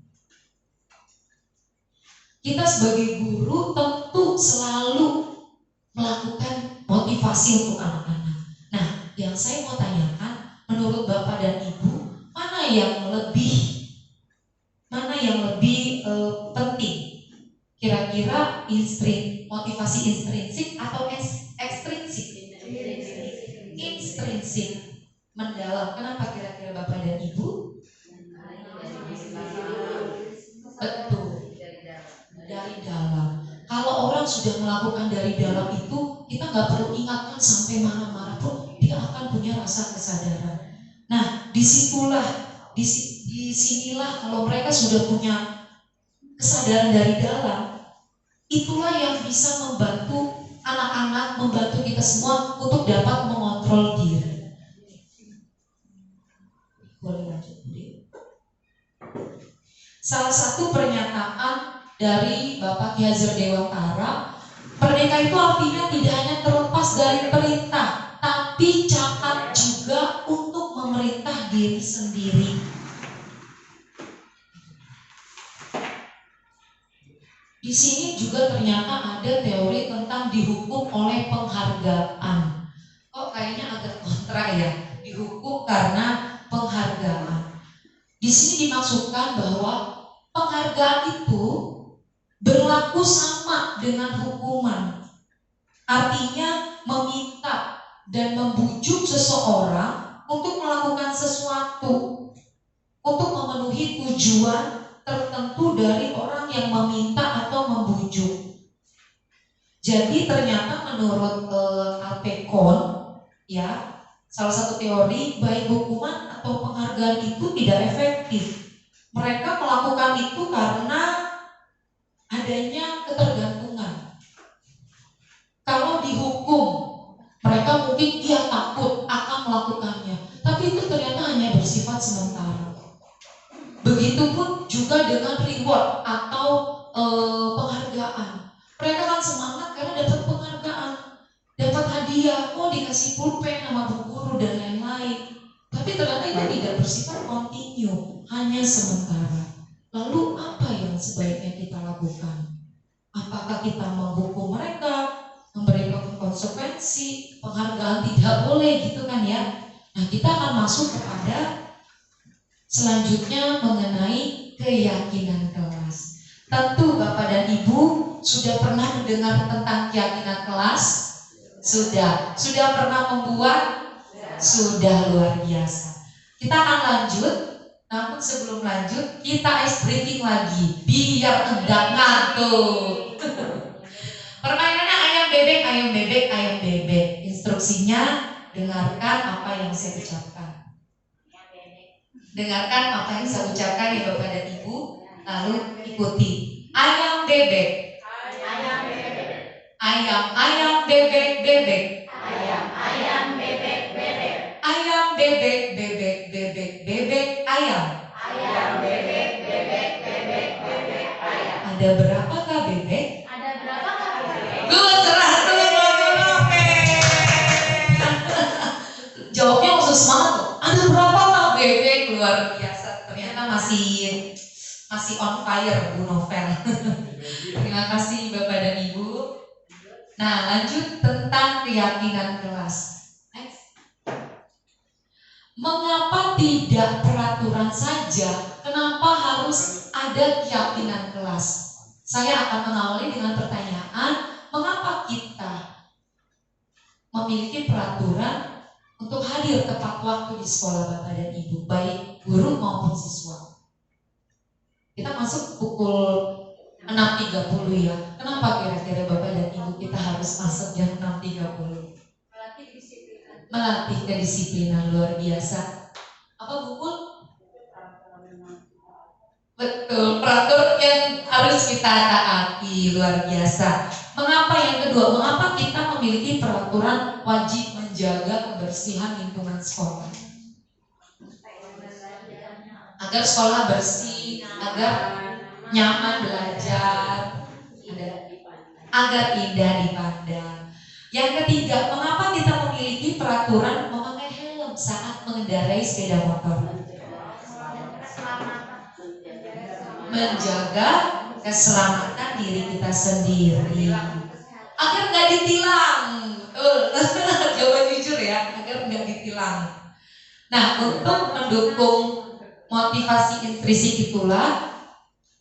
Kita sebagai guru tentu selalu melakukan motivasi untuk anak-anak. Nah, yang saya mau tanyakan, menurut Bapak dan Ibu, mana yang lebih penting? Kira-kira motivasi intrinsik atau ekstrinsik? Intrinsik, mendalam. Kenapa kira-kira Bapak dan Ibu? Betul, dari dalam. Kalau orang sudah melakukan dari dalam itu, kita nggak perlu ingatkan sampai marah-marah pun, dia akan punya rasa kesadaran. Nah, disinilah kalau mereka sudah punya kesadaran dari dalam, itulah yang bisa membantu anak-anak, membantu kita semua untuk dapat mengontrol diri. Boleh lanjut, Bu? Salah satu pernyataan dari Bapak Ki Hajar Dewantara, merdeka itu artinya tidak hanya terlepas dari perintah, tapi catat juga untuk memerintah diri sendiri. Di sini juga ternyata ada teori tentang dihukum oleh penghargaan. Oh, kayaknya agak kontra ya, dihukum karena penghargaan. Di sini dimaksudkan bahwa penghargaan itu berlaku sama dengan hukuman. Artinya meminta dan membujuk seseorang untuk melakukan sesuatu, untuk memenuhi tujuan tertentu dari orang yang meminta atau membujuk. Jadi ternyata menurut Alpecon, ya, salah satu teori, baik hukuman atau penghargaan itu tidak efektif. Mereka melakukan itu karena adanya ketergantungan. Kalau dihukum, mereka mungkin dia takut akan melakukannya, tapi itu ternyata hanya bersifat sementara. Begitupun juga dengan reward atau penghargaan. Mereka kan semangat karena dapat penghargaan, dapat hadiah, dikasih pulpen sama bu guru dan lain-lain. Tapi ternyata itu tidak bersifat kontinu, hanya sementara. Lalu apa yang sebaiknya kita lakukan? Apakah kita menghukum mereka, memberikan konsekuensi, penghargaan tidak boleh gitu kan ya? Nah, kita akan masuk kepada selanjutnya mengenai keyakinan kelas. Tentu Bapak dan Ibu sudah pernah mendengar tentang keyakinan kelas? Sudah pernah membuat? Sudah, luar biasa. Kita akan lanjut, namun sebelum lanjut kita ice breaking lagi biar enggak ngantuk. Permainannya ayam bebek, ayam bebek, ayam bebek. Instruksinya dengarkan apa yang saya ucapkan. Dengarkan apa yang saya ucapkan ya Bapak dan Ibu, lalu ikuti. Ayam bebek, Ayam bebek, ayam bebek bebek, ayam bebek bebek, ayam bebek bebek bebek bebek ayam. ayam bebek bebek bebek bebek ayam. Ada berapakah bebek? Ada berapa bebek? Cerah tuh jawabnya langsung semangat tuh. Ada berapakah bebek? Luar biasa. Ternyata masih on fire Bu Novel. Terima kasih Bapak dan Ibu. Nah, lanjut tentang keyakinan kelas. Next. Mengapa tidak peraturan saja? Kenapa harus ada keyakinan kelas? Saya akan mengawali dengan pertanyaan, mengapa kita memiliki peraturan untuk hadir tepat waktu di sekolah Bapak dan Ibu, baik guru maupun siswa. Kita masuk pukul 6.30 ya. Kenapa kira-kira Bapak dan Ibu kita harus masuk jam 6.30? Melatih kedisiplinan luar biasa. Apa Bu Pun? Betul, peraturan yang harus kita taati luar biasa. Mengapa yang kedua? Mengapa kita memiliki peraturan wajib menjaga kebersihan lingkungan sekolah? Agar sekolah bersih, agar nyaman belajar, agar indah dipandang. Yang ketiga, mengapa kita memiliki peraturan memakai helm saat mengendarai sepeda motor? Menjaga keselamatan diri kita sendiri, agar nggak ditilang. Betul, jawaban jujur ya, agar nggak ditilang. Nah, untuk mendukung motivasi intrinsik itulah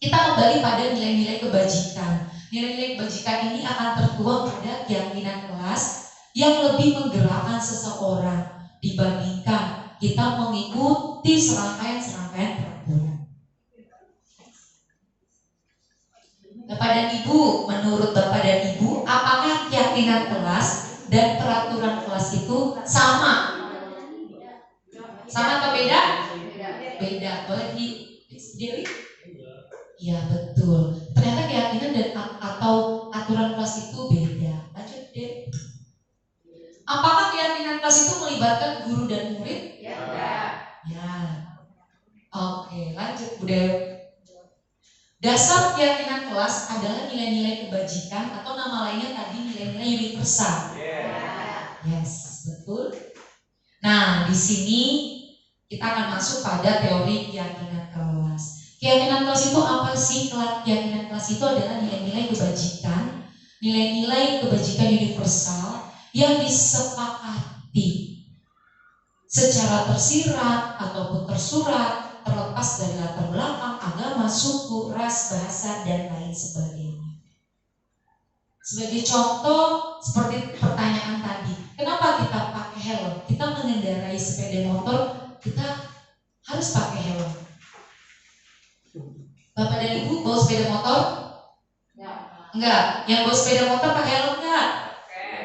kita kembali pada nilai-nilai kebajikan. Nilai-nilai kebajikan ini akan tertuang pada keyakinan kelas yang lebih menggerakkan seseorang dibandingkan kita mengikuti serangkaian peraturan. Bapak dan Ibu, menurut Bapak dan Ibu, apakah keyakinan kelas dan peraturan kelas itu sama? Sama atau beda? Beda. Boleh Dewi? Iya betul. Ternyata keyakinan dan atau aturan kelas itu beda. Lanjut Dewi. Apakah keyakinan kelas itu melibatkan guru dan murid? Ya. Ya. Oke, lanjut Bu Dewi. Dasar keyakinan kelas adalah nilai-nilai kebajikan atau nama lainnya tadi nilai-nilai universal. Yes, betul. Nah, di sini kita akan masuk pada teori keyakinan kelas. Keyakinan kelas itu apa sih? Keyakinan kelas itu adalah nilai-nilai kebajikan universal yang disepakati secara tersirat ataupun tersurat, terlepas dari latar belakang, agama, suku, ras, bahasa, dan lain sebagainya. Sebagai contoh, seperti pertanyaan tadi, kenapa kita pakai helm? Kita mengendarai sepeda motor, kita harus pakai helm. Bapak dan Ibu bawa sepeda motor? Enggak. Yang bawa sepeda motor pakai helm enggak?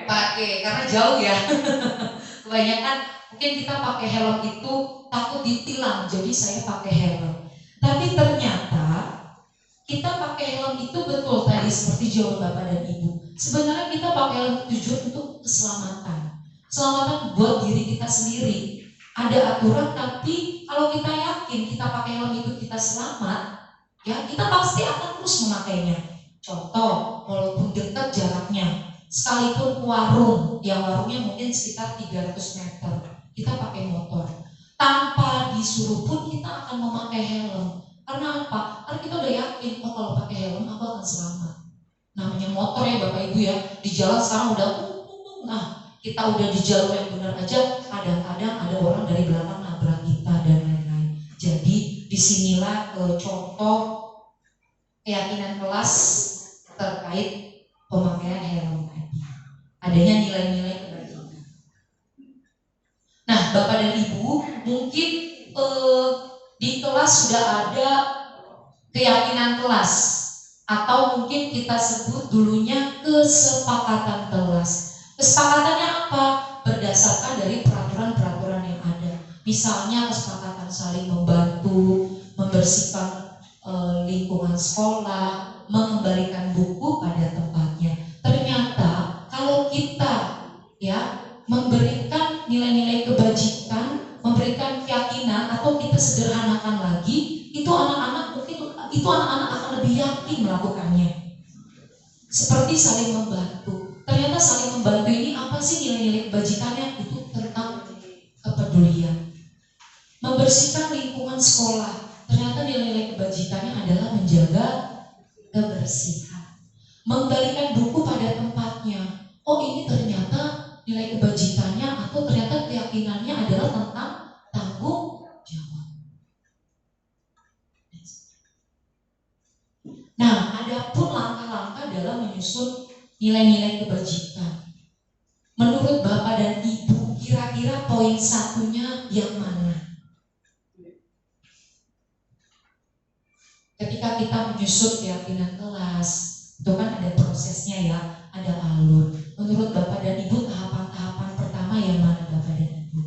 Pakai, karena jauh ya. Kebanyakan mungkin kita pakai helm itu takut ditilang, jadi saya pakai helm. Tapi ternyata kita pakai helm itu betul tadi seperti jawaban Bapak dan Ibu. Sebenarnya kita pakai helm tujuan untuk keselamatan. Keselamatan buat diri kita sendiri. Ada aturan, tapi kalau kita yakin kita pakai helm itu kita selamat, ya kita pasti akan terus memakainya. Contoh, walaupun dekat jaraknya, sekalipun warung, yang warungnya mungkin sekitar 300 meter, kita pakai motor. Tanpa disuruh pun kita akan memakai helm. Karena apa? Karena kita udah yakin, oh kalau pakai helm aku akan selamat. Namanya motor ya Bapak Ibu ya, di jalan sekarang udah kita udah di jalur yang benar aja, kadang-kadang ada orang dari belakang nabrak kita dan lain-lain. Jadi disinilah contoh keyakinan kelas terkait pemakaian helm tadi. Adanya nilai-nilai kebajikan. Nah, Bapak dan Ibu, mungkin di kelas sudah ada keyakinan kelas, atau mungkin kita sebut dulunya kesepakatan kelas. Kesepakatannya apa? Berdasarkan dari peraturan-peraturan yang ada. Misalnya kesepakatan saling membantu, membersihkan lingkungan sekolah, mengembalikan buku pada tempatnya. Ternyata kalau kita ya memberikan nilai-nilai kebajikan, memberikan keyakinan, atau kita sederhanakan lagi, itu anak-anak akan lebih yakin melakukannya. Seperti saling membantu. Ternyata saling membantu ini apa sih nilai-nilai kebajikannya? Itu tentang kepedulian. Membersihkan lingkungan sekolah. Ternyata nilai-nilai kebajikannya adalah menjaga kebersihan. Mengembalikan buku pada tempatnya. Oh, ini ternyata nilai kebajikannya atau ternyata keyakinannya adalah tentang tanggung jawab. Nah, ada pun langkah-langkah dalam menyusun nilai-nilai kebajikan. Menurut menurut Bapak dan Ibu kira-kira poin satunya yang mana? Ketika kita menyusun keyakinan kelas, itu kan ada prosesnya ya, ada alur. Menurut Bapak dan Ibu tahapan-tahapan pertama yang mana Bapak dan Ibu?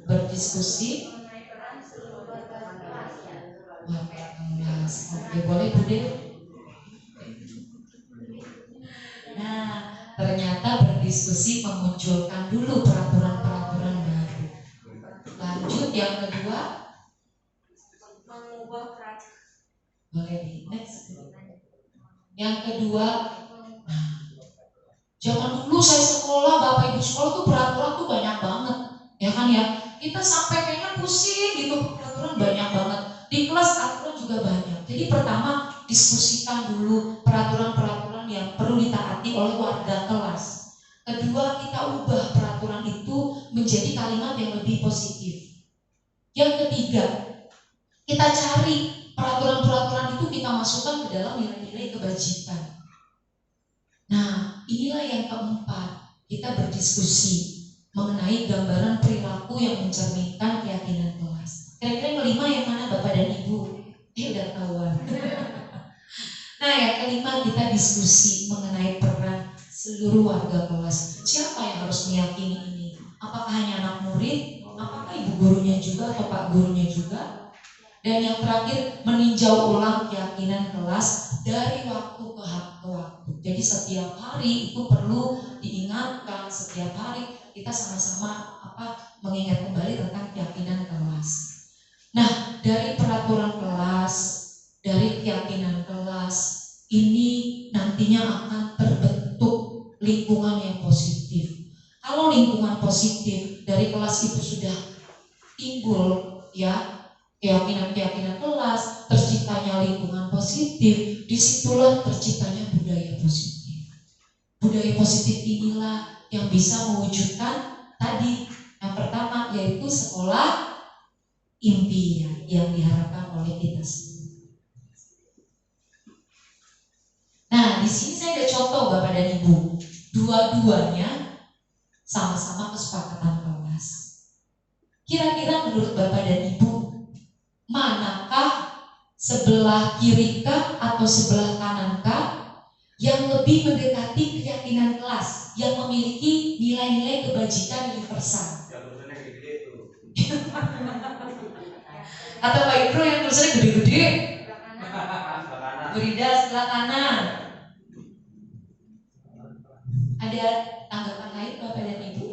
Berdiskusi kelas. Oke, boleh Bude? Nah, ternyata berdiskusi memunculkan dulu peraturan-peraturan baru. Lanjut yang kedua, mengubah peraturan. boleh di next. Yang kedua, nah, zaman dulu saya sekolah, Bapak Ibu sekolah tuh peraturan tuh banyak banget, ya kan ya? Kita sampai kayaknya pusing gitu, peraturan banyak banget. Di kelas aturan juga banyak. Jadi pertama diskusikan dulu peraturan-peraturan yang perlu ditaati oleh warga kelas. Kedua, kita ubah peraturan itu menjadi kalimat yang lebih positif. Yang ketiga, kita cari peraturan-peraturan itu kita masukkan ke dalam nilai-nilai kebajikan. Nah, inilah yang keempat, kita berdiskusi mengenai gambaran perilaku yang mencerminkan keyakinan kelas. Kira-kira yang kelima yang mana Bapak dan Ibu? Udah tahuan. Nah, yang kelima kita diskusi mengenai peran seluruh warga kelas. Siapa yang harus meyakini ini? Apakah hanya anak murid? Apakah ibu gurunya juga atau pak gurunya juga? Dan yang terakhir, meninjau ulang keyakinan kelas dari waktu ke waktu. Jadi setiap hari itu perlu diingatkan, setiap hari kita sama-sama mengingat kembali tentang keyakinan kelas. Nah, dari peraturan kelas, dari keyakinan kelas, ini nantinya akan terbentuk lingkungan yang positif. Kalau lingkungan positif dari kelas itu sudah timbul ya, keyakinan-keyakinan kelas, terciptanya lingkungan positif, disitulah terciptanya budaya positif. Budaya positif inilah yang bisa mewujudkan tadi yang pertama, yaitu sekolah impian yang diharapkan oleh kita semua. Nah, di sini saya ada contoh Bapak dan Ibu, dua-duanya sama-sama kesepakatan kelas. Kira-kira menurut Bapak dan Ibu, manakah sebelah kirikah atau sebelah kanankah yang lebih mendekati keyakinan kelas, yang memiliki nilai-nilai kebajikan universal? Yang tulisannya gede tuh. Atau Pak Ibro yang tulisannya gede-gede? Sebelah kanan. Berida sebelah kanan. Ada tanggapan lain Bapak dan Ibu?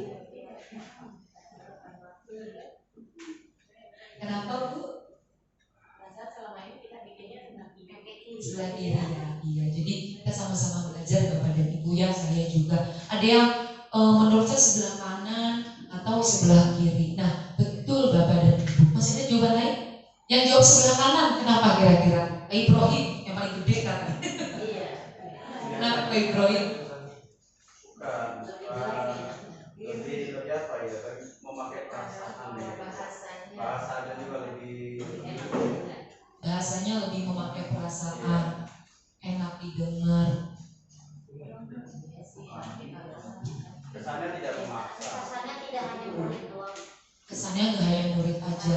Kenapa Bu? Selama ini kita bikinnya Sebelah kiri ya, iya. Jadi kita sama-sama belajar Bapak dan Ibu ya, saya juga. Ada yang menurut saya sebelah kanan atau sebelah kiri. Nah, betul Bapak dan Ibu. Masih ada jawaban lain? Yang jawab sebelah kanan, kenapa kira-kira? Pak Ibrahim yang paling gede katanya. Iya. Kenapa Pak Ibrahim? Bukan, lebih apa ya? Memakai perasaan ya. Bahasanya juga lebih Bahasanya lebih memakai perasaan, enak didengar. kesannya tidak memaksa. Kesannya tidak hanya murid doang. Kesannya nggak hanya murid aja.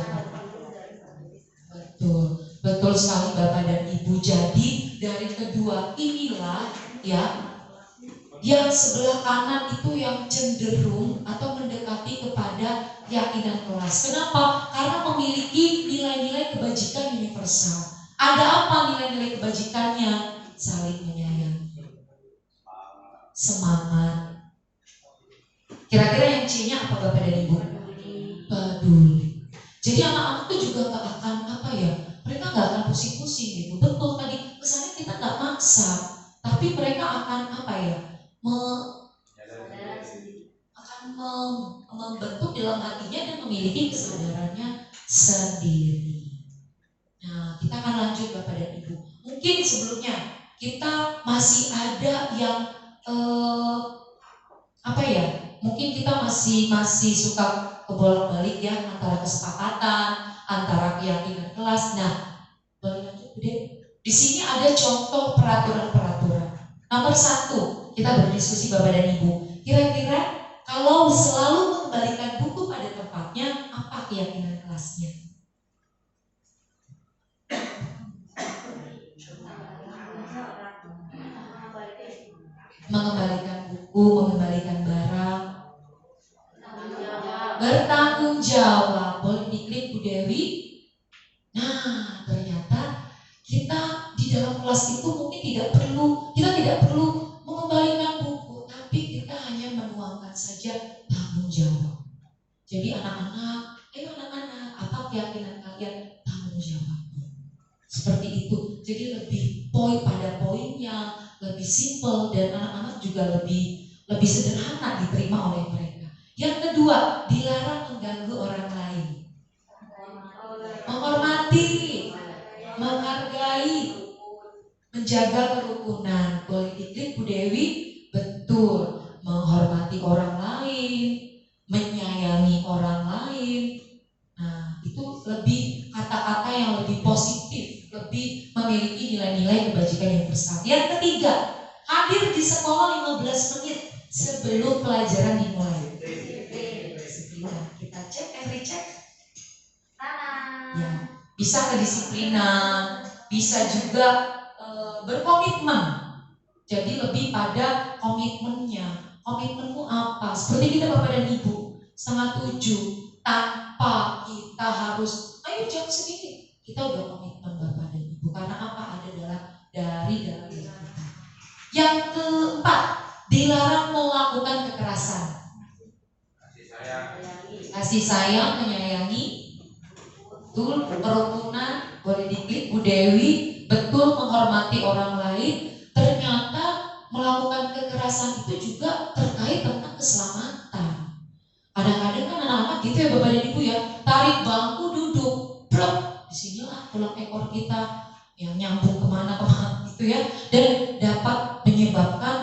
Betul, betul sekali Bapak dan Ibu. Jadi dari kedua inilah ya, yang sebelah kanan itu yang cenderung atau mendekati kepada keyakinan kelas. Kenapa? Karena memiliki nilai-nilai kebajikan universal. Ada apa nilai-nilai kebajikannya? Saling menyayangi, semangat. Kira-kira yang C-nya apa Bapak dan Ibu? Peduli. Jadi anak-anak itu juga nggak akan mereka nggak akan pusing-pusing gitu. Betul tadi kesannya kita nggak maksa, tapi mereka akan membentuk dalam hatinya dan memiliki kesadarannya sendiri. Nah, kita akan lanjut Bapak dan Ibu. Mungkin sebelumnya kita masih ada yang mungkin kita masih suka kebolak-balik ya, antara kesepakatan, antara keyakinan kelas. Nah, boleh lanjut Bude? Di sini ada contoh peraturan-peraturan Nomor 1, kita berdiskusi Bapak dan Ibu. Kira-kira kalau selalu mengembalikan buku pada tempatnya, apa keyakinan kelasnya? Mengembalikan buku, mengembalikan barang, bertanggung jawab. Boleh diklik Bu Dewi. Nah, ternyata kita di dalam kelas itu mungkin kita tidak perlu mengembalikan buku, tapi kita hanya menuangkan saja tanggung jawab. Jadi anak-anak, apa keyakinan kalian? Tanggung jawab. Seperti itu. Jadi lebih pada poinnya, lebih simple, dan anak-anak juga lebih sederhana diterima oleh mereka. Yang kedua, dilarang mengganggu orang lain. Menghormati, menghargai, menjaga kerukunan. Boleh diklik Bu Dewi. Betul, menghormati orang lain, menyayangi orang lain. Nah, itu lebih kata-kata yang lebih positif, lebih memiliki nilai-nilai kebajikan yang besar. Yang ketiga, hadir di sekolah 15 menit sebelum pelajaran dimulai. Kita cek and recheck. Ya, bisa kedisiplinan, bisa juga berkomitmen. Jadi lebih pada komitmennya. Komitmenmu apa? Seperti kita Bapak dan Ibu, 6:30 tanpa kita harus ayo jam segini. Kita udah komitmen Bapak dan Ibu. Karena apa? Ada dari dalam diri kita. Yang keempat, dilarang melakukan kekerasan. Kasih sayang, menyayangi, betul, kerukunan. Boleh diklik Bu Dewi. Betul, menghormati orang lain. Ternyata melakukan kekerasan itu juga terkait tentang keselamatan. Kadang-kadang kan anak-anak gitu ya Bapak dan Ibu ya, tarik bangku duduk, plok, disinilah tulang ekor kita yang nyambung kemana gitu ya, dan dapat menyebabkan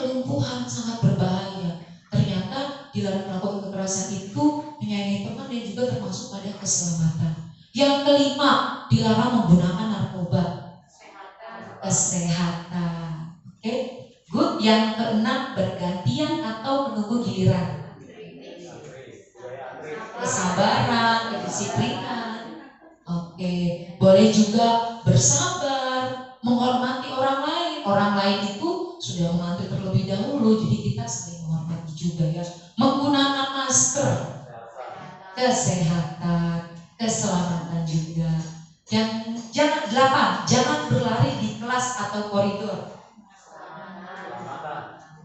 kelumpuhan, sangat berbahaya. Ternyata dilarang melakukan kekerasan itu menyayangi teman dan juga termasuk pada keselamatan. Yang kelima, dilarang menggunakan narkoba. Kesehatan. Oke, good. Yang keenam, bergantian atau menunggu giliran. Kesabaran, kedisiplinan. Oke, boleh juga bersabar, menghormati orang lain. Orang lain itu sudah mengantri terlebih dahulu, jadi kita saling menghormati juga ya. Menggunakan masker, kesehatan, keselamatan juga. Yang jangan berlari di kelas atau koridor.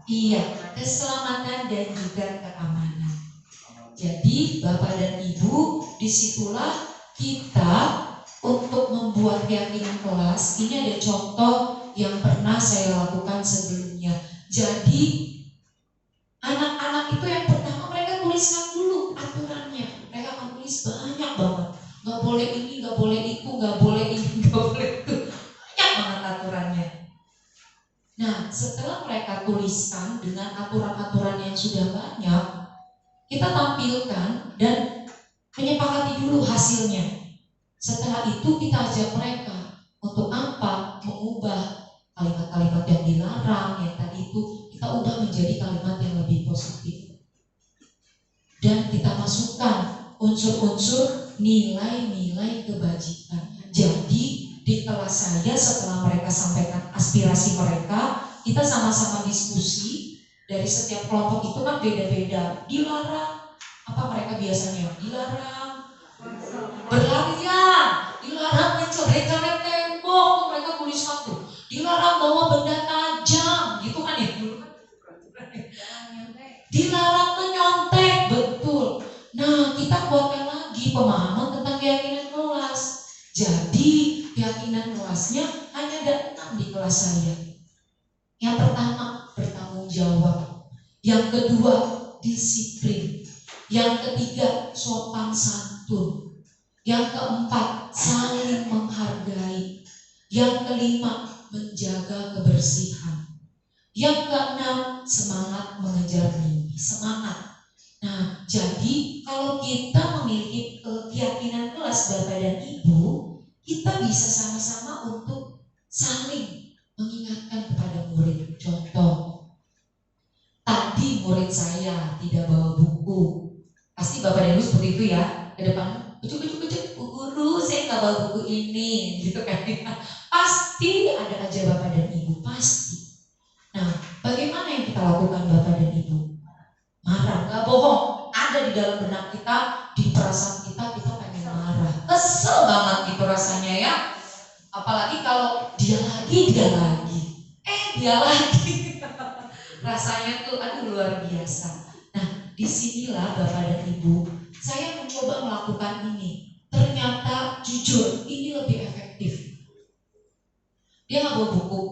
Iya, keselamatan dan juga keamanan. Jadi Bapak dan Ibu, disitulah kita untuk membuat keyakinan kelas. Ini ada contoh yang pernah saya lakukan sebelumnya. Jadi anak-anak itu yang pertama mereka tuliskan dulu aturannya. Mereka akan tulis banyak banget. Gak boleh ini, gak boleh itu, gak boleh ini, gak boleh itu. Banyak banget aturannya. Nah, setelah mereka tuliskan dengan aturan-aturan yang sudah banyak, kita tampilkan dan menyepakati dulu hasilnya. Setelah itu kita ajak mereka untuk apa? Mengubah kalimat-kalimat yang dilarang, yang tadi itu kita ubah menjadi kalimat yang lebih positif. Dan kita masukkan unsur-unsur nilai-nilai kebajikan. Jadi di kelas saya setelah mereka sampaikan aspirasi mereka, kita sama-sama diskusi. Dari setiap kelompok itu kan beda-beda. Dilarang, apa mereka biasanya? Dilarang berlarian, dilarang mencoret-coret tembok, mereka tuliskan tuh. Dilarang bawa benda tajam, gitu kan ya? Dilarang menyontek, betul. Nah, kita kuatkan lagi pemahaman tentang keyakinan kelas. Jadi keyakinan kelasnya hanya ada 6 di kelas saya. Yang pertama, bertanggung jawab. Yang kedua, disiplin. Yang ketiga, sopan santun. Yang keempat, saling menghargai. Yang kelima, menjaga kebersihan. Yang keenam, semangat mengejar mimpi. Semangat. Nah, jadi kalau kita memiliki keyakinan kelas Bapak dan Ibu, kita bisa sama-sama untuk saling pasti Bapak dan Ibu seperti itu ya, ke depan ujuk Bu Guru saya nggak bawa buku ini gitu kan. Pasti ada aja Bapak dan Ibu, pasti. Nah, bagaimana yang kita lakukan Bapak dan Ibu? Marah, nggak bohong, ada di dalam benak kita, di perasaan kita pengen marah, kesel banget gitu rasanya ya. Apalagi kalau dia lagi, dia lagi. Rasanya tuh aduh luar biasa. Nah, disinilah Bapak dan Ibu, saya mencoba melakukan ini. Ternyata jujur, ini lebih efektif. Dia nggak bawa buku.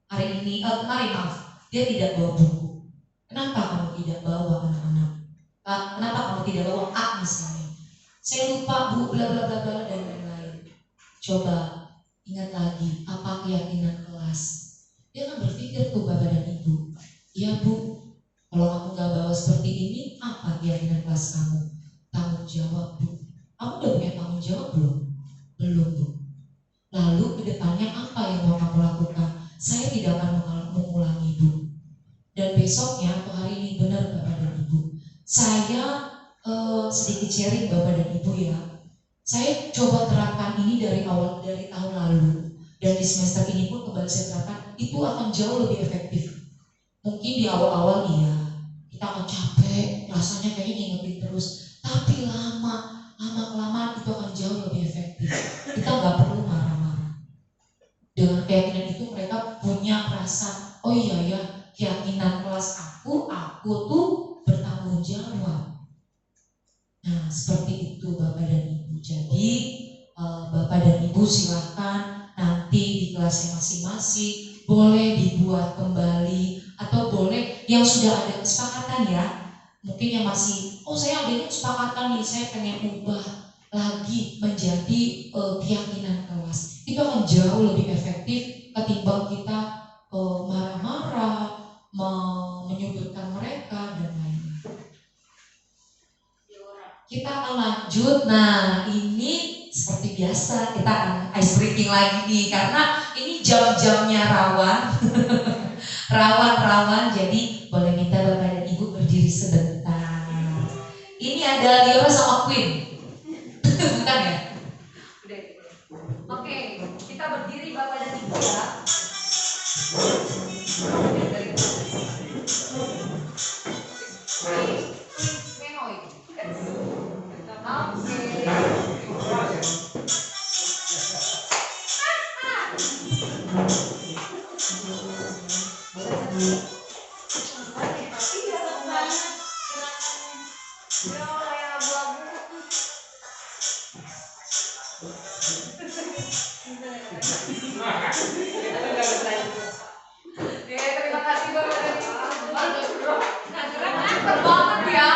Hari ini, kemarin maaf, dia tidak bawa buku. Kenapa kamu tidak bawa anak-anak? Kenapa kamu tidak bawa A misalnya? Saya lupa Bu, bla bla bla bla dan lain-lain. Coba ingat lagi, apa keyakinan kelas? Dia kan berpikir tuh Bapak dan Ibu, iya Bu, kalau kamu gak bawa seperti ini, apa keyakinan kelas kamu? Tanggung jawab Bu. Kamu udah punya tanggung jawab belum? Belum Bu. Lalu kedepannya apa yang mau kamu lakukan? Saya tidak akan mengulangi Bu. Dan besoknya atau hari ini benar Bapak dan Ibu, saya sedikit sharing Bapak dan Ibu ya. Saya coba terapkan ini dari tahun lalu, dan di semester ini pun kembali saya terapkan. Itu akan jauh lebih efektif. Mungkin di awal-awal iya, kita akan capek, rasanya kayaknya ngingetin terus. Tapi lama-kelamaan itu akan jauh lebih efektif. Kita nggak perlu marah-marah. Dengan keyakinan itu mereka punya perasaan, oh iya ya, keyakinan kelas aku tuh bertanggung jawab. Nah seperti itu Bapak dan Ibu. Jadi Bapak dan Ibu silahkan nanti di kelasnya masing-masing boleh dibuat kembali, atau boleh yang sudah ada kesepakatan ya. Mungkin yang masih, saya ada kesepakatan nih, saya pengen ubah lagi menjadi keyakinan kelas. Itu akan jauh lebih efektif ketimbang kita marah-marah, menyudutkan mereka dan lain-lain. Kita akan lanjut. Nah ini seperti biasa kita akan ice breaking lagi nih, karena ini jam-jamnya rawan. Jadi boleh minta Bapak dan Ibu berdiri sebentar. Ini ada Liora sama Queen. Bukan ya? Udah. Oke, kita berdiri Bapak dan Ibu ya. Terima kasih Bapak dan Ibu. Mantap banget ya.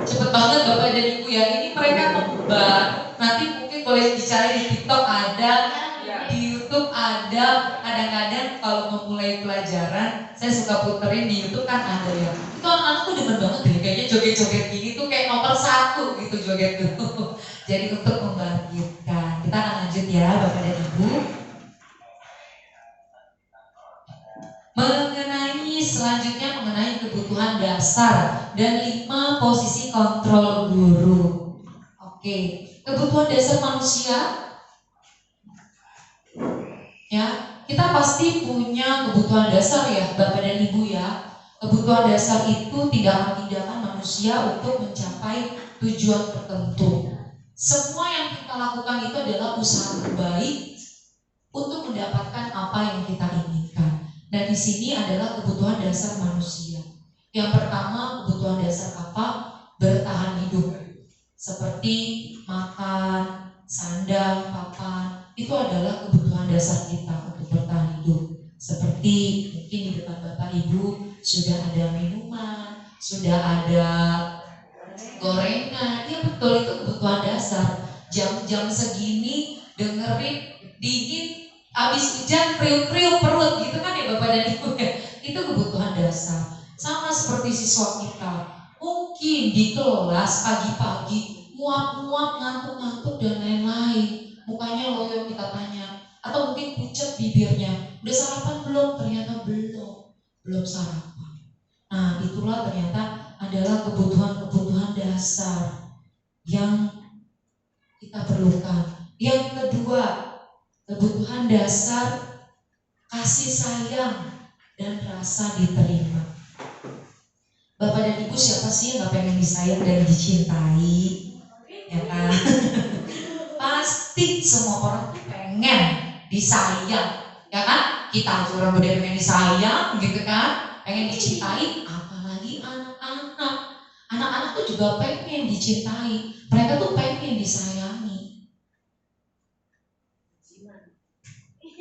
Cepet banget Bapak dan Ibu ya. Ini mereka kembar. Nanti mungkin boleh dicari di TikTok ada, di YouTube ada. Kadang-kadang kalau mau mulai pelajaran, saya suka puterin di YouTube kan ada ya. Itu anak-anak tuh demen banget deh. Kayaknya joget-joget gini tuh kayak nomor 1 gitu joget tuh. Jadi untuk membangkitkan. Kita akan lanjut ya Bapak dan Ibu. Selanjutnya mengenai kebutuhan dasar dan 5 posisi kontrol guru. Oke, kebutuhan dasar manusia. Ya, kita pasti punya kebutuhan dasar ya Bapak dan Ibu ya. Kebutuhan dasar itu tindakan-tindakan manusia untuk mencapai tujuan tertentu. Semua yang kita lakukan itu adalah usaha terbaik untuk mendapatkan apa yang kita inginkan. Dan di sini adalah kebutuhan dasar manusia. Yang pertama, kebutuhan dasar apa? Bertahan hidup. Seperti makan, sandang, papan, itu adalah kebutuhan dasar kita untuk bertahan hidup. Seperti mungkin di depan Bapak Ibu sudah ada minuman, sudah ada gorengan. Ya betul, itu kebutuhan dasar. Jam-jam segini dengerin dingin, habis hujan kriuk-kriuk perut gitu kan ya Bapak dan Ibu ya. Itu kebutuhan dasar. Sama seperti siswa kita, mungkin di kelas pagi-pagi muap-muap, ngantuk-ngantuk dan lain-lain. Mukanya loyo kita tanya, atau mungkin pucat bibirnya. Udah sarapan belum? Ternyata belum. ternyata adalah kebutuhan-kebutuhan dasar yang kita perlukan. Yang kedua, kebutuhan dasar kasih sayang dan rasa diterima. Bapak dan Ibu, siapa sih yang gak pengen disayang dan dicintai? Ya kan? Pasti semua orang tuh pengen disayang, ya kan? Kita aja orang udah pengen disayang gitu kan, pengen dicintai, apalagi anak-anak. Anak-anak tuh juga pengen dicintai, mereka tuh pengen disayangi.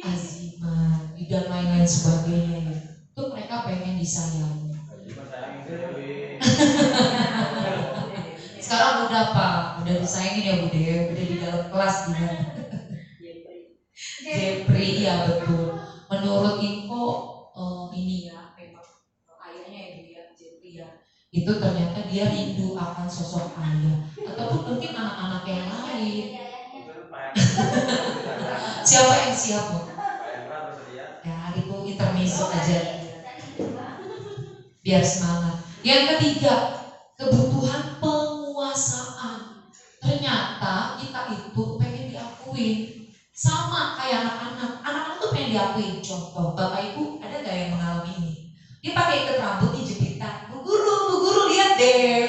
Aziman dan lain-lain sebagainya ya. Tuh mereka pengen disayangi. Sekarang udah Pak, udah disayangin ya Bude, udah di dalam kelas dia. Jepri, ya betul. Menurut info ini ya, memang ayahnya ya dia Jepri ya. Itu ternyata dia rindu akan sosok ayah, ataupun mungkin anak-anak yang lain. Siapa yang siap Bu? Ya itu intermezzo aja, biar semangat. Yang ketiga, kebutuhan penguasaan. Ternyata kita itu pengen diakuin, sama kayak anak-anak. Anak-anak tuh pengen diakuin. Contoh, Bapak Ibu ada gak yang mengalami ini? Dia pakai ikat rambut di jepitan. Bu guru lihat deh.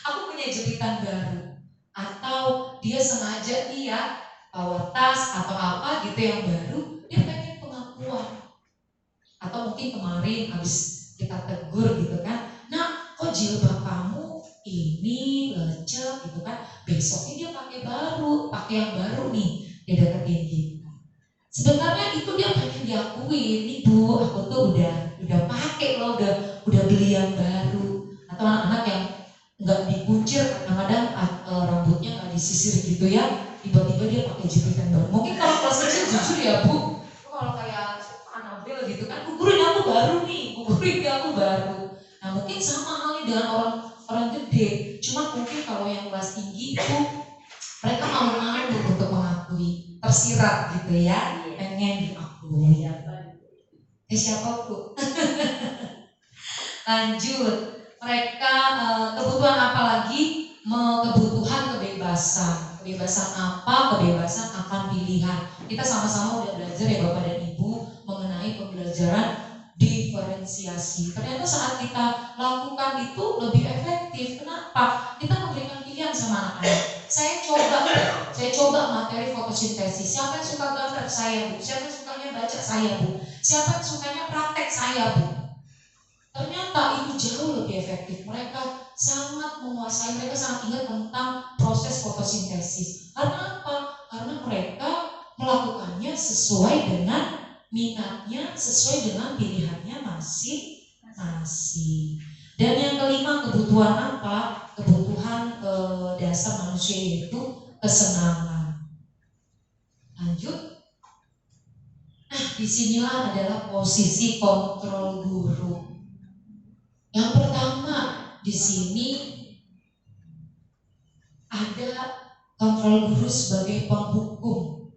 Aku punya jepitan baru. Atau dia sengaja nih ya bawa tas atau apa gitu yang baru, dia pengen pengakuan. Atau mungkin kemarin habis kita tegur gitu kan, nah kok jilbab kamu ini lecek gitu kan, besoknya dia pakai yang baru nih, dia deketin kita. Sebenarnya itu dia pengen diakuin, Ibu aku tuh udah pakai loh, udah beli yang baru. Atau anak-anak yang nggak dikuncir, kadang-kadang rambutnya nggak disisir gitu ya, tiba-tiba dia pakai jepitan baru. Mungkin kalau kelas kecil jujur ya Bu, kalau kayak Anabel gitu kan, Bu guru ini aku baru nih, Bu guru ini aku baru. Nah mungkin sama halnya dengan orang gede, cuma mungkin kalau yang kelas tinggi itu mereka malu-malu untuk mengakui, tersirat gitu ya, pengen diakui. Siapa Bu? Lanjut, mereka kebutuhan apa lagi? Kebutuhan kebebasan. Kebebasan apa? Kebebasan akan pilihan. Kita sama-sama udah belajar ya Bapak dan Ibu mengenai pembelajaran diferensiasi. Ternyata saat kita lakukan itu lebih efektif. Kenapa? Kita memberikan pilihan sama anak-anak. Saya coba materi fotosintesis. Siapa yang suka gambar? Saya Bu. Siapa yang sukanya baca? Saya Bu. Siapa yang sukanya praktek? Saya Bu. Ternyata itu jauh lebih efektif. Mereka sangat menguasai, mereka sangat ingat tentang proses fotosintesis. Karena apa? Karena mereka melakukannya sesuai dengan minatnya, sesuai dengan pilihannya masing-masing. Dan yang kelima, kebutuhan apa? Kebutuhan dasar manusia yaitu kesenangan. Lanjut. Nah, disinilah adalah posisi kontrol guru. Yang pertama, di sini ada kontrol guru sebagai penghukum.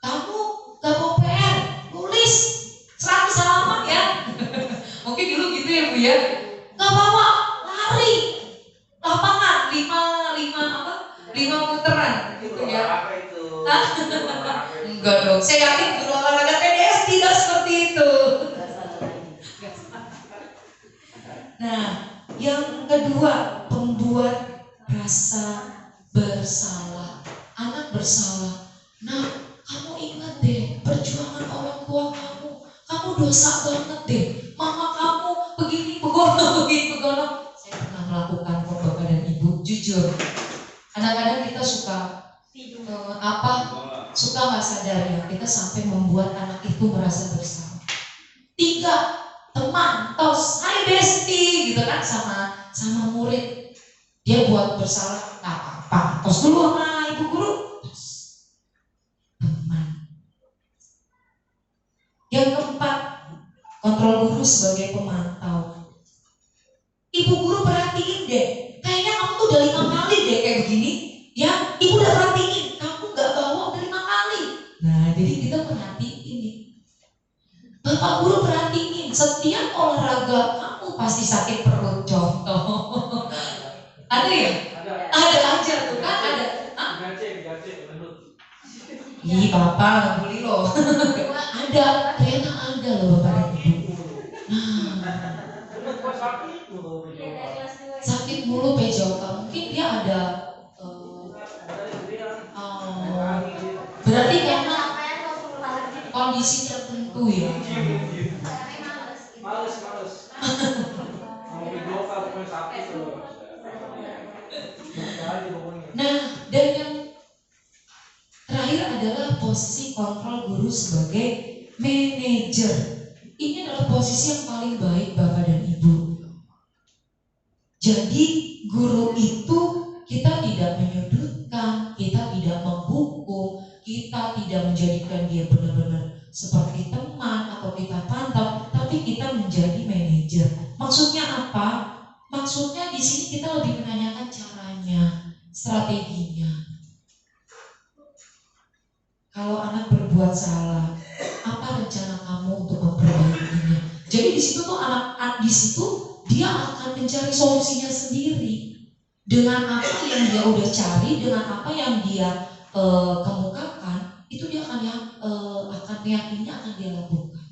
Kamu gak mau PR, tulis 100 halaman ya. Mungkin dulu gitu ya Bu ya. Gak apa-apa, lari lapangan 5 putaran gitu ya. Enggak dong, saya yakin guru olahraga TDS tidak seperti itu. Nah, yang kedua, membuat rasa bersalah. Anak bersalah. Nah, kamu ingat deh perjuangan orang tua kamu. Kamu dosa banget deh. Mama kamu begini begono. Saya pernah melakukan kok Bapak dan Ibu. Jujur. Kadang-kadang kita suka suka nggak sadar ya. Kita sampai membuat anak itu merasa bersalah. 3. Teman, tos, hai besti gitu kan sama murid, dia buat bersalah nggak apa-apa, tos dulu sama ibu guru, tos. Teman. Yang keempat, kontrol guru sebagai pemantau. Ibu guru perhatiin deh, kayaknya kamu tuh udah 5 kali deh kayak begini, ya ibu udah perhatiin, kamu nggak bawa udah 5 kali. Nah jadi kita perhatiin nih. Bapak guru perhatiin, setiap olahraga, kamu pasti sakit perut, contoh. Ada ya? Ada aja tuh kan ada. Gacek, gendut. Ih bapak ngebully loh. Ada, ternyata ada loh bapak dan ibu. Sakit mulu PJOK, mungkin dia ada. Berarti karena kondisi tertentu ya. Males. Mau video kalau sakit tuh. Nah, dan yang terakhir adalah posisi kontrol guru sebagai manajer. Ini adalah posisi yang paling baik Bapak dan Ibu. Jadi guru itu kita tidak menyudutkan, kita tidak menghukum, kita tidak menjadikan dia benar-benar seperti teman atau kita pantau, tapi kita menjadi manajer. Maksudnya apa? Maksudnya di sini kita lebih menanyakan caranya, strateginya. Kalau anak berbuat salah, apa rencana kamu untuk memperbaikinya? Jadi di situ tuh anak di situ dia akan mencari solusinya sendiri dengan apa yang dia udah cari, dengan apa yang dia kemukakan, itu dia akan meyakinnya akan dia lakukan.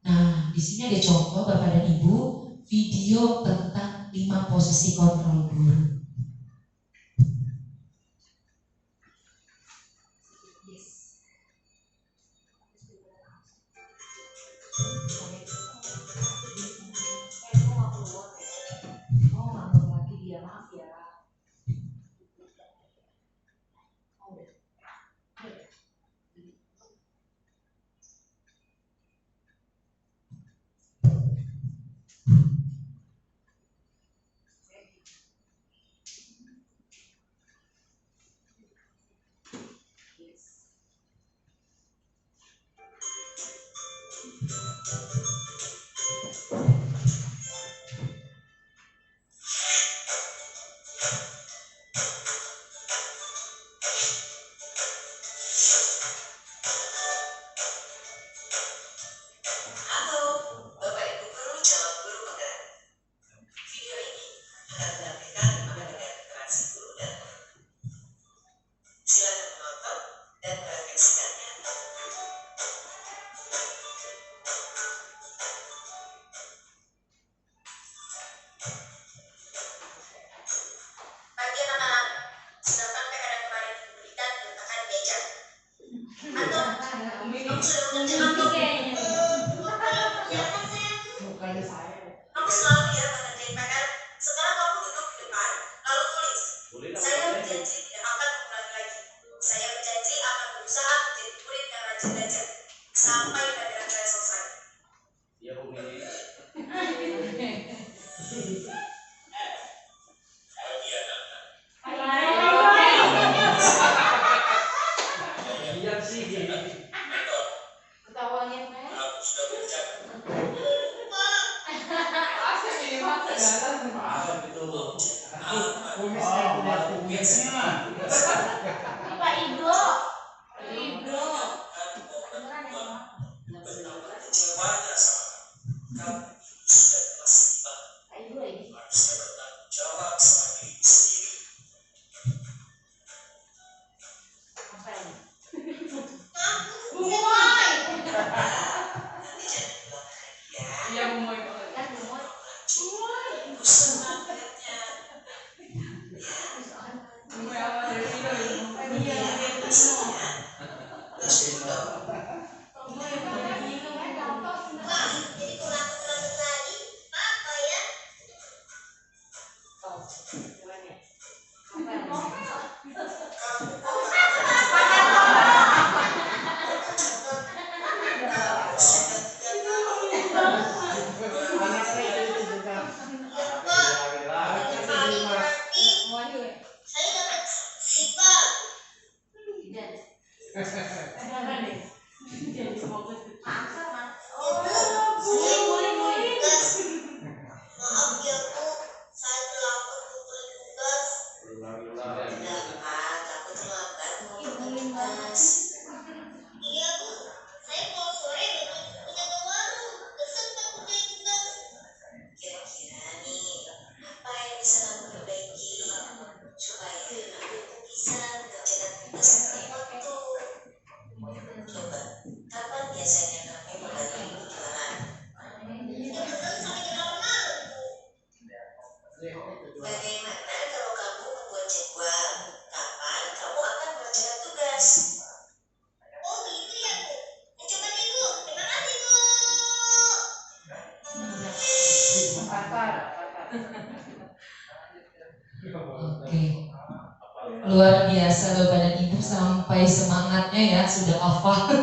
Nah, di sini ada contoh Bapak dan Ibu video tentang 5 posisi kontrol guru. Oke. Luar biasa Bapak dan Ibu, sampai semangatnya ya sudah hafal.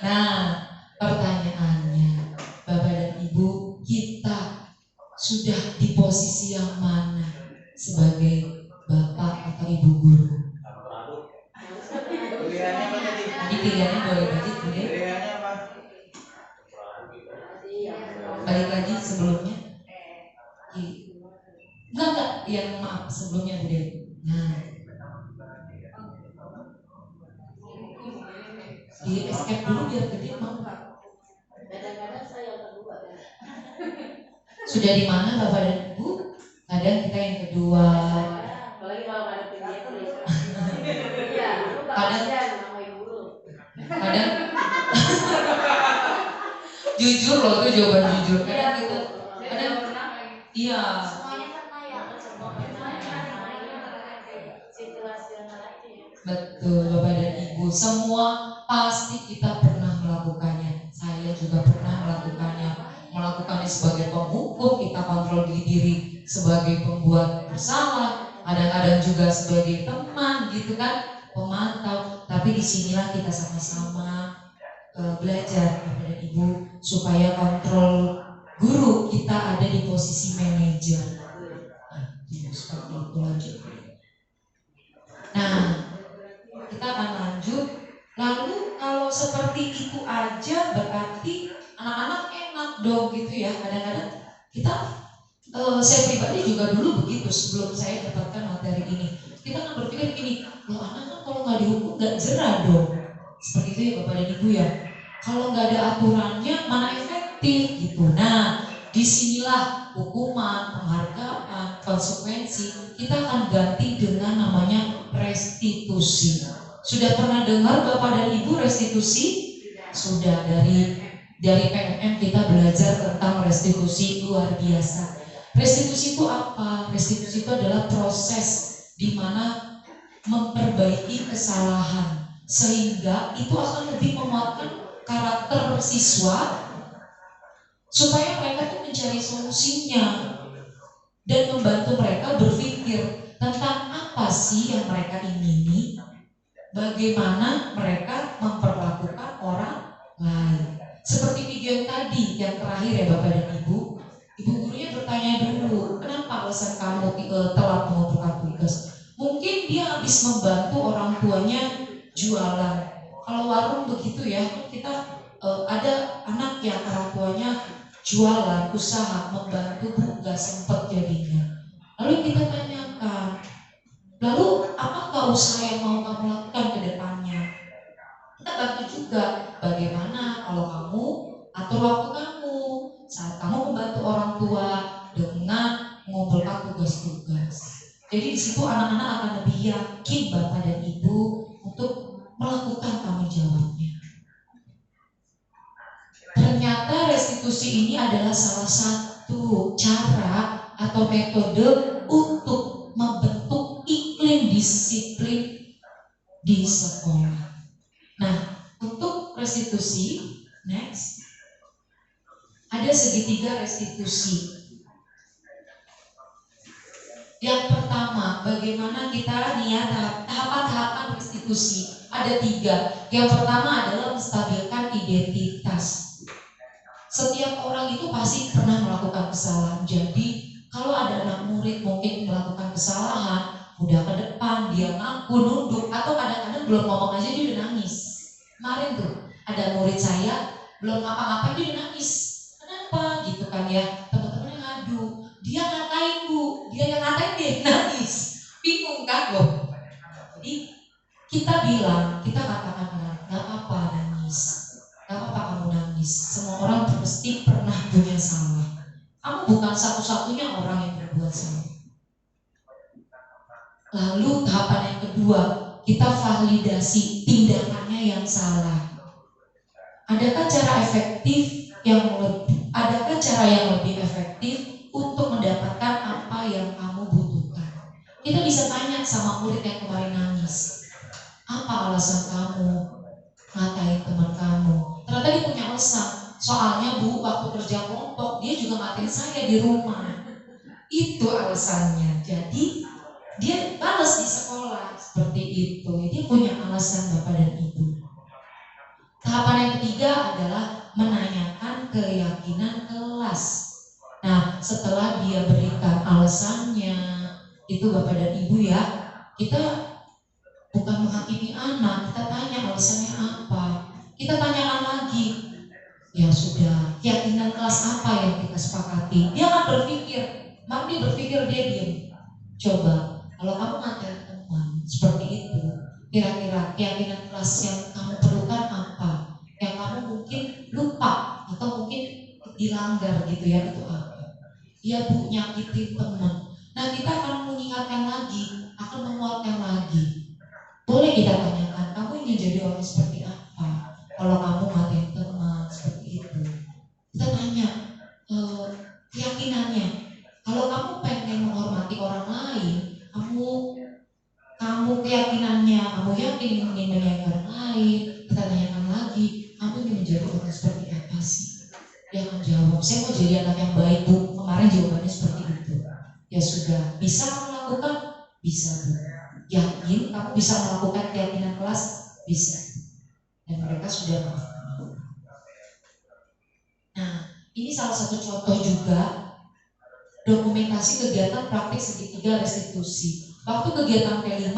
Nah, pertanyaannya, Bapak dan Ibu, kita sudah di posisi yang mana sebagai Bapak atau Ibu guru? Pilihannya apa tadi? Tadi pilihannya boleh bagi boleh. Pilihannya apa? Balik lagi sebelumnya. Enggak, yang maaf sebelumnya Bu Dewi. Nah, di escape dulu biar gede mau. Kadang-kadang saya yang kedua kan. Sudah di mana Bapak dan Ibu? Kadang kita yang kedua. Apalagi kalau ada pilihan tuh iya, lu gak Kadang- kasihan sama ibu lu. Kadang jujur loh, itu jawaban jujur. Kadang kita, kadang iya. Semuanya kan layak, semuanya situasional aja ya. Betul Bapak dan Ibu, semua pasti kita pernah melakukannya. Saya juga pernah melakukannya sebagai penghukum, kita kontrol diri sebagai pembuat bersalah, kadang-kadang juga sebagai teman gitu kan, pemantau. Tapi disinilah kita sama-sama belajar Bapak dan Ibu supaya kontrol guru kita ada di posisi manajer. Seperti itu lanjut. Nah, kita akan lanjut. Lalu kalau seperti itu aja berarti anak-anak enak dong gitu ya. Kadang-kadang kita, saya pribadi juga dulu begitu sebelum saya dapatkan materi ini. Kita kan berpikir gini, loh anak kan kalau nggak dihukum nggak jerah dong. Seperti itu ya Bapak dan Ibu ya. Kalau nggak ada aturannya mana efektif gitu. Nah, disinilah hukuman, penghargaan, konsekuensi kita akan ganti dengan namanya restitusi. Sudah pernah dengar Bapak dan Ibu restitusi? Sudah, dari PMM kita belajar tentang restitusi, luar biasa. Restitusi itu apa? Restitusi itu adalah proses di mana memperbaiki kesalahan sehingga itu akan lebih menguatkan karakter siswa supaya mereka tuh mencari solusinya dan membantu mereka berpikir tentang apa sih yang mereka ingini, bagaimana mereka memperlakukan orang lain. Seperti video yang tadi, yang terakhir ya Bapak dan Ibu gurunya bertanya dulu, kenapa alasan kamu telat mengumpulkan tugas? Mungkin dia habis membantu orang tuanya jualan. Kalau warung begitu ya, kita ada anak yang orang tuanya jualan, usaha, membantu bu, gak sempet jadinya. Lalu kita tanyakan, lalu apakah usaha yang mau kamu lakukan ke depannya? Kita bantu juga, bagaimana kalau kamu atur waktu kamu saat kamu membantu orang tua dengan mengumpulkan tugas-tugas. Jadi di situ anak-anak akan lebih yakin Bapak dan Ibu untuk melakukan tanggung jawabnya. Ternyata restitusi ini adalah salah satu cara atau metode untuk membentuk iklim disiplin di sekolah. Nah, untuk restitusi, next, ada segitiga restitusi. Yang pertama, bagaimana kita niat tahapan-tahapan restitusi. Ada 3. Yang pertama adalah menstabilkan identitas. Setiap orang itu pasti pernah melakukan kesalahan. Jadi kalau ada anak murid mungkin melakukan kesalahan, udah ke depan dia ngaku, nunduk, atau kadang-kadang belum ngomong aja dia udah nangis. Kemarin tuh ada murid saya belum ngapa-ngapain dia udah nangis. Kenapa? Gitu kan ya, teman-temannya ngadu. Dia ngatain bu, dia yang ngatain dia nangis. Bingung kan loh. Jadi kita bilang, kita katakan gak apa-apa nangis, gak apa-apa kamu nangis. Semua orang pasti pernah punya salah. Kamu bukan satu-satunya orang yang berbuat salah. Lalu tahapan yang kedua, kita validasi tindakannya yang salah. Adakah cara yang lebih efektif untuk mendapatkan apa yang kamu butuhkan? Kita bisa tanya sama murid yang kemarin nangis, apa alasan kamu ngatain teman kamu? Ternyata dia punya alasan. Soalnya bu, waktu kerja kelompok dia juga ngatain saya di rumah. Itu alasannya. Jadi males di sekolah seperti itu. Dia punya alasan Bapak dan Ibu. Tahapan yang ketiga adalah menanyakan keyakinan kelas. Nah, setelah dia berikan alasannya, itu Bapak dan Ibu ya, kita bukan menghakimi anak, kita tanya alasannya apa. Kita tanyakan lagi, ya sudah, keyakinan kelas apa yang kita sepakati. Dia akan berpikir, dia berpikir, dia diam. Coba, kalau kamu ngatain teman seperti itu, kira-kira keyakinan kelas yang kamu perlukan apa? Yang kamu mungkin lupa atau mungkin dilanggar gitu ya, itu apa? Ya Bu, nyakitin teman. Nah, kita akan mengingatkan lagi, akan menguatkan lagi. Boleh kita tanyakan, kamu ingin jadi orang seperti apa? Kalau kamu ngatain teman seperti itu, kita tanya keyakinannya. Kalau kamu pengen menghormati orang lain, kamu keyakinannya, kamu yakin ingin menyayangi orang lain, kita tanyakan lagi, kamu ingin menjadi orang seperti apa sih? Dia akan jawab, saya mau jadi anak yang baik Bu. Kemarin jawabannya seperti itu. Ya sudah, bisa kamu lakukan? Bisa Bu. Yakin kamu bisa melakukan keyakinan kelas? Bisa. Dan mereka sudah maafkan. Nah, ini salah satu contoh juga dokumentasi kegiatan praktik segitiga restitusi. Waktu kegiatan P5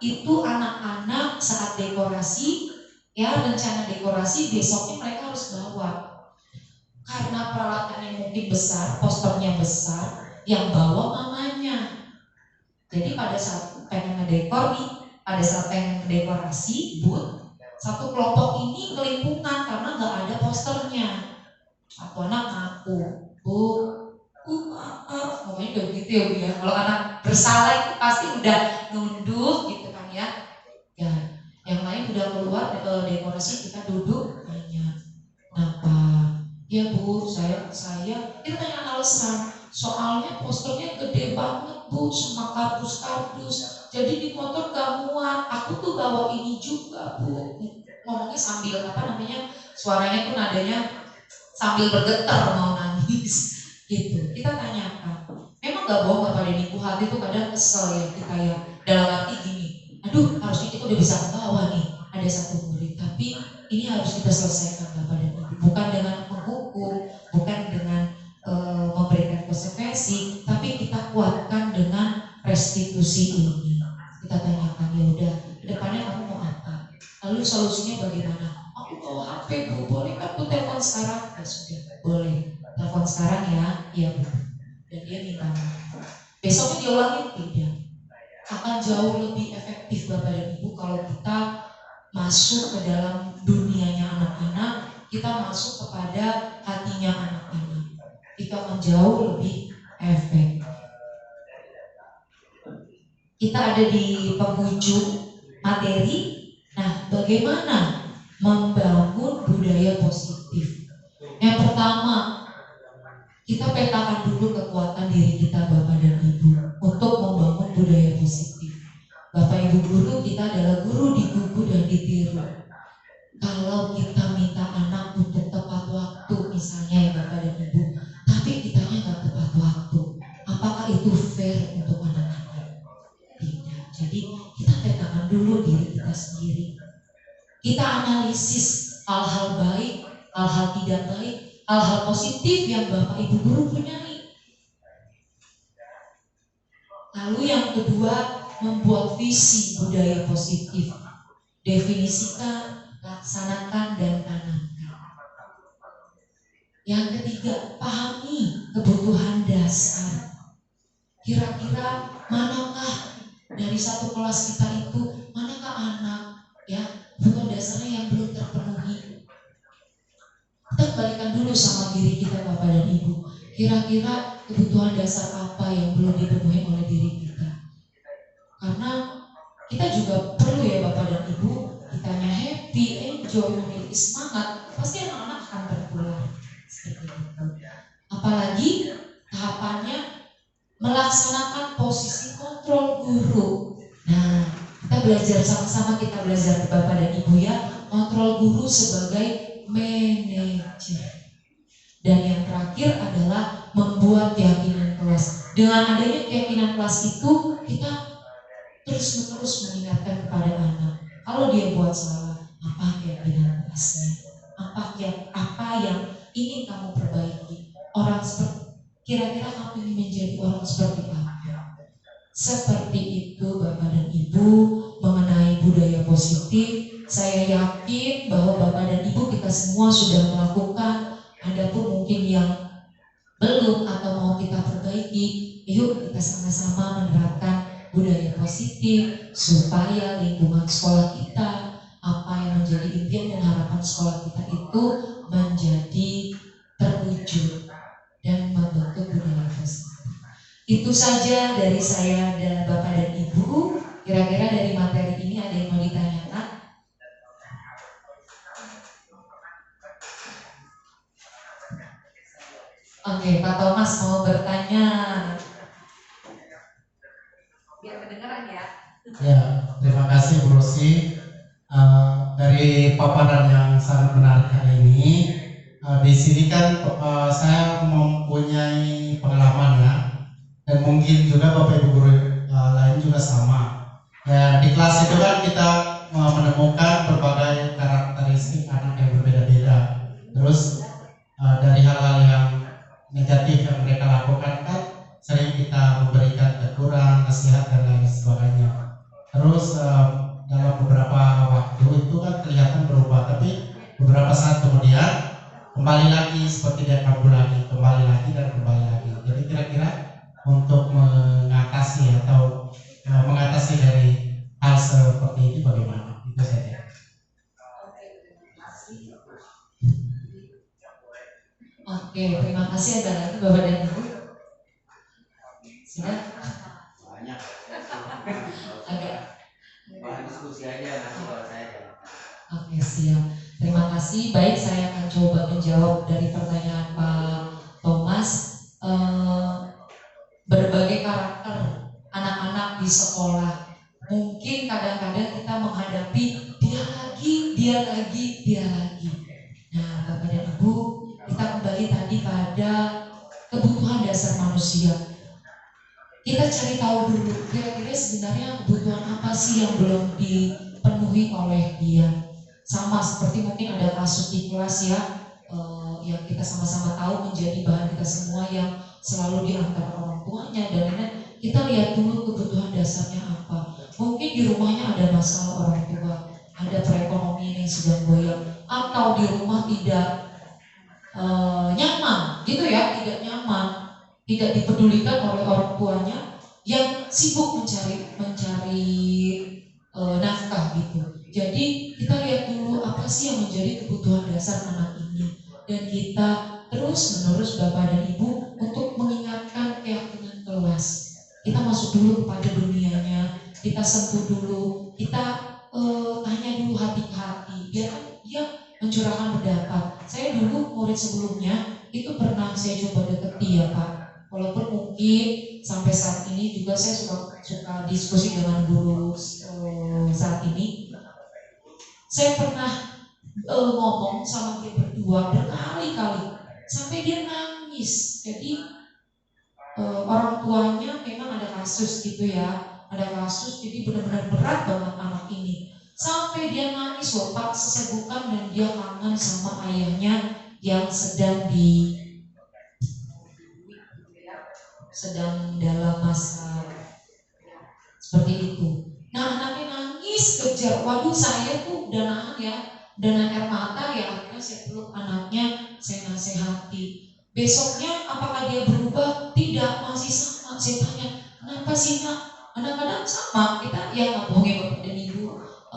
itu anak-anak saat dekorasi, ya rencana dekorasi besoknya mereka harus bawa. Karena peralatannya mungkin besar, posternya besar, yang bawa mamanya. Jadi pada saat pengen ngedekor nih, pada saat pengen ngedekorasi booth, satu kelompok ini kelimpungan karena nggak ada posternya. Satu anak ngaku, Bu, maaf, ngomongnya udah begitu ya Bu ya. Kalau anak bersalah itu pasti udah nunduk gitu kan ya. Ya, yang lain udah keluar dekorasi, kita duduk tanya, kenapa? Ya Bu, saya kita tanya alasan. Soalnya posternya gede banget Bu, sama kardus-kardus. Jadi di motor gak muat. Aku tuh bawa ini juga Bu. Ngomongnya sambil suaranya tuh nadanya sambil bergetar mau nangis. Gitu. Kita tanyakan. Memang gak bohong Bapak dan Ibu, hati tuh kadang kesel ya kita ya. Dalam arti gini, aduh harusnya kita udah bisa bawa nih. Ada satu murid, tapi ini harus kita selesaikan Bapak dan Ibu. Bukan dengan menghukum, bukan dengan memberikan konsekuensi, tapi kita kuatkan dengan restitusi ini. Kita tanyakan, ya udah, kedepannya kamu mau apa? Lalu solusinya bagaimana? Aku bawa HP Bu, boleh kan Bu telepon sekarang? Ya sudah, boleh. Telepon sekarang ya, iya Bu. Dan dia minta maaf. Besoknya diulangin tidak. Akan jauh lebih efektif Bapak dan Ibu kalau kita masuk ke dalam dunianya anak-anak, kita masuk kepada hatinya anak-anak. Itu akan jauh lebih efektif. Kita ada di penghujung materi. Nah, bagaimana membangun budaya positif? Yang pertama, kita petakan dulu kekuatan diri kita Bapak dan Ibu untuk membangun budaya positif. Bapak Ibu guru, kita adalah guru digugu dan ditiru. Kalau kita minta anak untuk tepat waktu, misalnya ya Bapak dan Ibu, tapi kitanya nggak tepat waktu, apakah itu fair untuk anak-anak? Tidak. Jadi kita petakan dulu diri kita sendiri. Kita analisis hal-hal baik, hal-hal tidak baik, hal-hal positif yang Bapak Ibu guru punyai. Lalu yang kedua, membuat visi budaya positif. Definisikan, laksanakan, dan tanamkan. Yang ketiga, pahami kebutuhan dasar. Kira-kira manakah dari satu kelas kita itu, manakah anak ya kebutuhan dasarnya yang belum terpenuhi. Kita kembalikan dulu sama diri kita Bapak dan Ibu. Kira-kira kebutuhan dasar apa yang belum dipenuhi oleh diri kita. Karena kita juga perlu ya Bapak dan Ibu, kitanya happy, enjoy, memiliki semangat, pasti anak-anak akan berpulang seperti itu. Apalagi tahapannya melaksanakan posisi kontrol guru. Nah, kita belajar sama-sama, kita belajar Bapak dan Ibu ya, kontrol guru sebagai manajer. Dan yang terakhir adalah membuat keyakinan kelas. Dengan adanya keyakinan kelas itu, kita Kalau dia buat salah, apa keyakinan kerasnya? Apa yang ingin kamu perbaiki? Orang seperti, kira-kira kamu ingin menjadi orang seperti apa? Seperti itu Bapak dan Ibu mengenai budaya positif. Saya yakin bahwa Bapak dan Ibu kita semua sudah melakukan. Adapun mungkin yang belum atau mau kita perbaiki, yuk kita sama-sama menerapkan budaya positif supaya lingkungan sekolah kita, apa yang menjadi impian dan harapan sekolah kita itu menjadi terwujud dan membentuk budaya positif. Itu saja dari saya dan Bapak dan Ibu. Kira-kira dari materi ini ada yang mau ditanyakan? Oke, Pak Thomas mau bertanya. Biar kedengeran ya. Ya, terima kasih Bu Rosi dari paparan yang sangat menarik hari ini. Di sini kan saya mempunyai pengalaman ya, dan mungkin juga Bapak Ibu guru lain juga sama. Ya, di kelas itu kan kita menemukan berbagai karakteristik anak yang berbeda-beda. Terus dari hal-hal yang negatif yang mereka lakukan kan sering kita memberikan teguran, nasihat dan lain sebagainya. Terus dalam beberapa waktu itu kan kelihatan berubah, tapi beberapa saat kemudian kembali lagi seperti dia kabur lagi, kembali lagi dan kembali lagi. Jadi kira-kira untuk mengatasi atau mengatasi dari hal seperti ini bagaimana? Itu saja. Oke, terima kasih. Ada lagi Bapak dan Ibu? Sudah? Banyak. Agak. Bahan diskusi aja nanti kalau saya. Oke, siap. Terima kasih. Baik, saya akan coba menjawab dari pertanyaan Pak Thomas. Berbagai karakter anak-anak di sekolah. Mungkin kadang-kadang kita menghadapi dia lagi. Nah, Bapak dan Ibu, kita kembali tadi pada kebutuhan dasar manusia. Kita cari tahu dulu kira-kira sebenarnya kebutuhan apa sih yang belum dipenuhi oleh dia. Sama seperti mungkin ada kasus di kelas ya, yang kita sama-sama tahu menjadi bahan kita semua yang selalu diantar orang tuanya dan lain-lain. Kita lihat dulu kebutuhan dasarnya apa. Mungkin di rumahnya ada masalah orang tua, ada perekonomian yang sedang goyang, atau di rumah tidak nyaman, gitu ya, tidak nyaman, tidak dipedulikan oleh orang tuanya yang sibuk mencari nafkah gitu. Jadi kita lihat dulu apa sih yang menjadi kebutuhan dasar anak ini, dan kita terus menerus Bapak dan Ibu untuk mengingatkan keyakinan kelas. Kita masuk dulu kepada dunianya, kita sentuh dulu, kita tanya dulu hati ke hati, biar dia mencurahkan pendapat. Saya dulu murid sebelumnya itu pernah saya coba deketi ya Pak. Walaupun mungkin sampai saat ini juga saya suka diskusi dengan guru saat ini. Saya pernah ngomong sama dia berdua berkali-kali sampai dia nangis. Jadi orang tuanya memang ada kasus gitu ya, ada kasus jadi benar-benar berat banget anak ini. Sampai dia nangis loh Pak, sesegukan, dan dia kangen sama ayahnya yang sedang dalam masa seperti itu. Nah anaknya nangis kejar, waduh saya tuh udah nahan air mata ya, akhirnya saya peluk anaknya, saya nasihati. Besoknya apakah dia berubah? Tidak, masih sama. Saya tanya, kenapa sih nak? Kadang-kadang sama, kita ya nggak bohongin Bapak dan Ibu.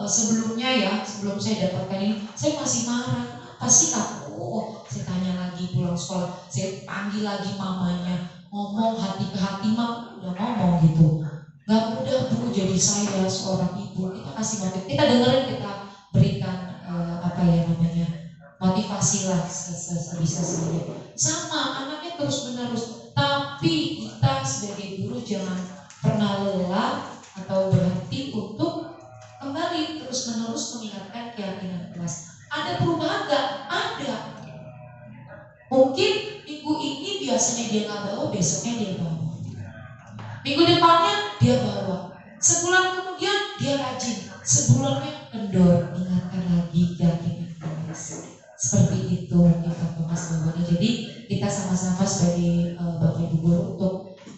Sebelumnya ya, sebelum saya dapatkan ini, saya masih marah. Kenapa sih kamu? Saya tanya lagi pulang sekolah, saya panggil lagi mamanya, ngomong hati ke hati, mak udah ngomong gitu. Gak mudah Bu jadi saya seorang ibu. Kita kasih motivasi, kita dengerin, kita berikan motivasi lah sebisa saya. Sama anaknya terus menerus, tapi kita sebagai guru jangan pernah lelah atau berhenti untuk kembali terus menerus mengingatkan keyakinan kelas. Ada perubahan nggak? Ada. Mungkin minggu ini biasanya dia nggak bawa, besoknya dia bawa. Minggu depannya dia bawa. Sebulan kemudian dia rajin. sebulannya kendor, ingatkan lagi, yakin terus. Seperti itu mungkin Pak Thomas jawabannya. Jadi kita sama-sama sebagai Bapak Ibu guru untuk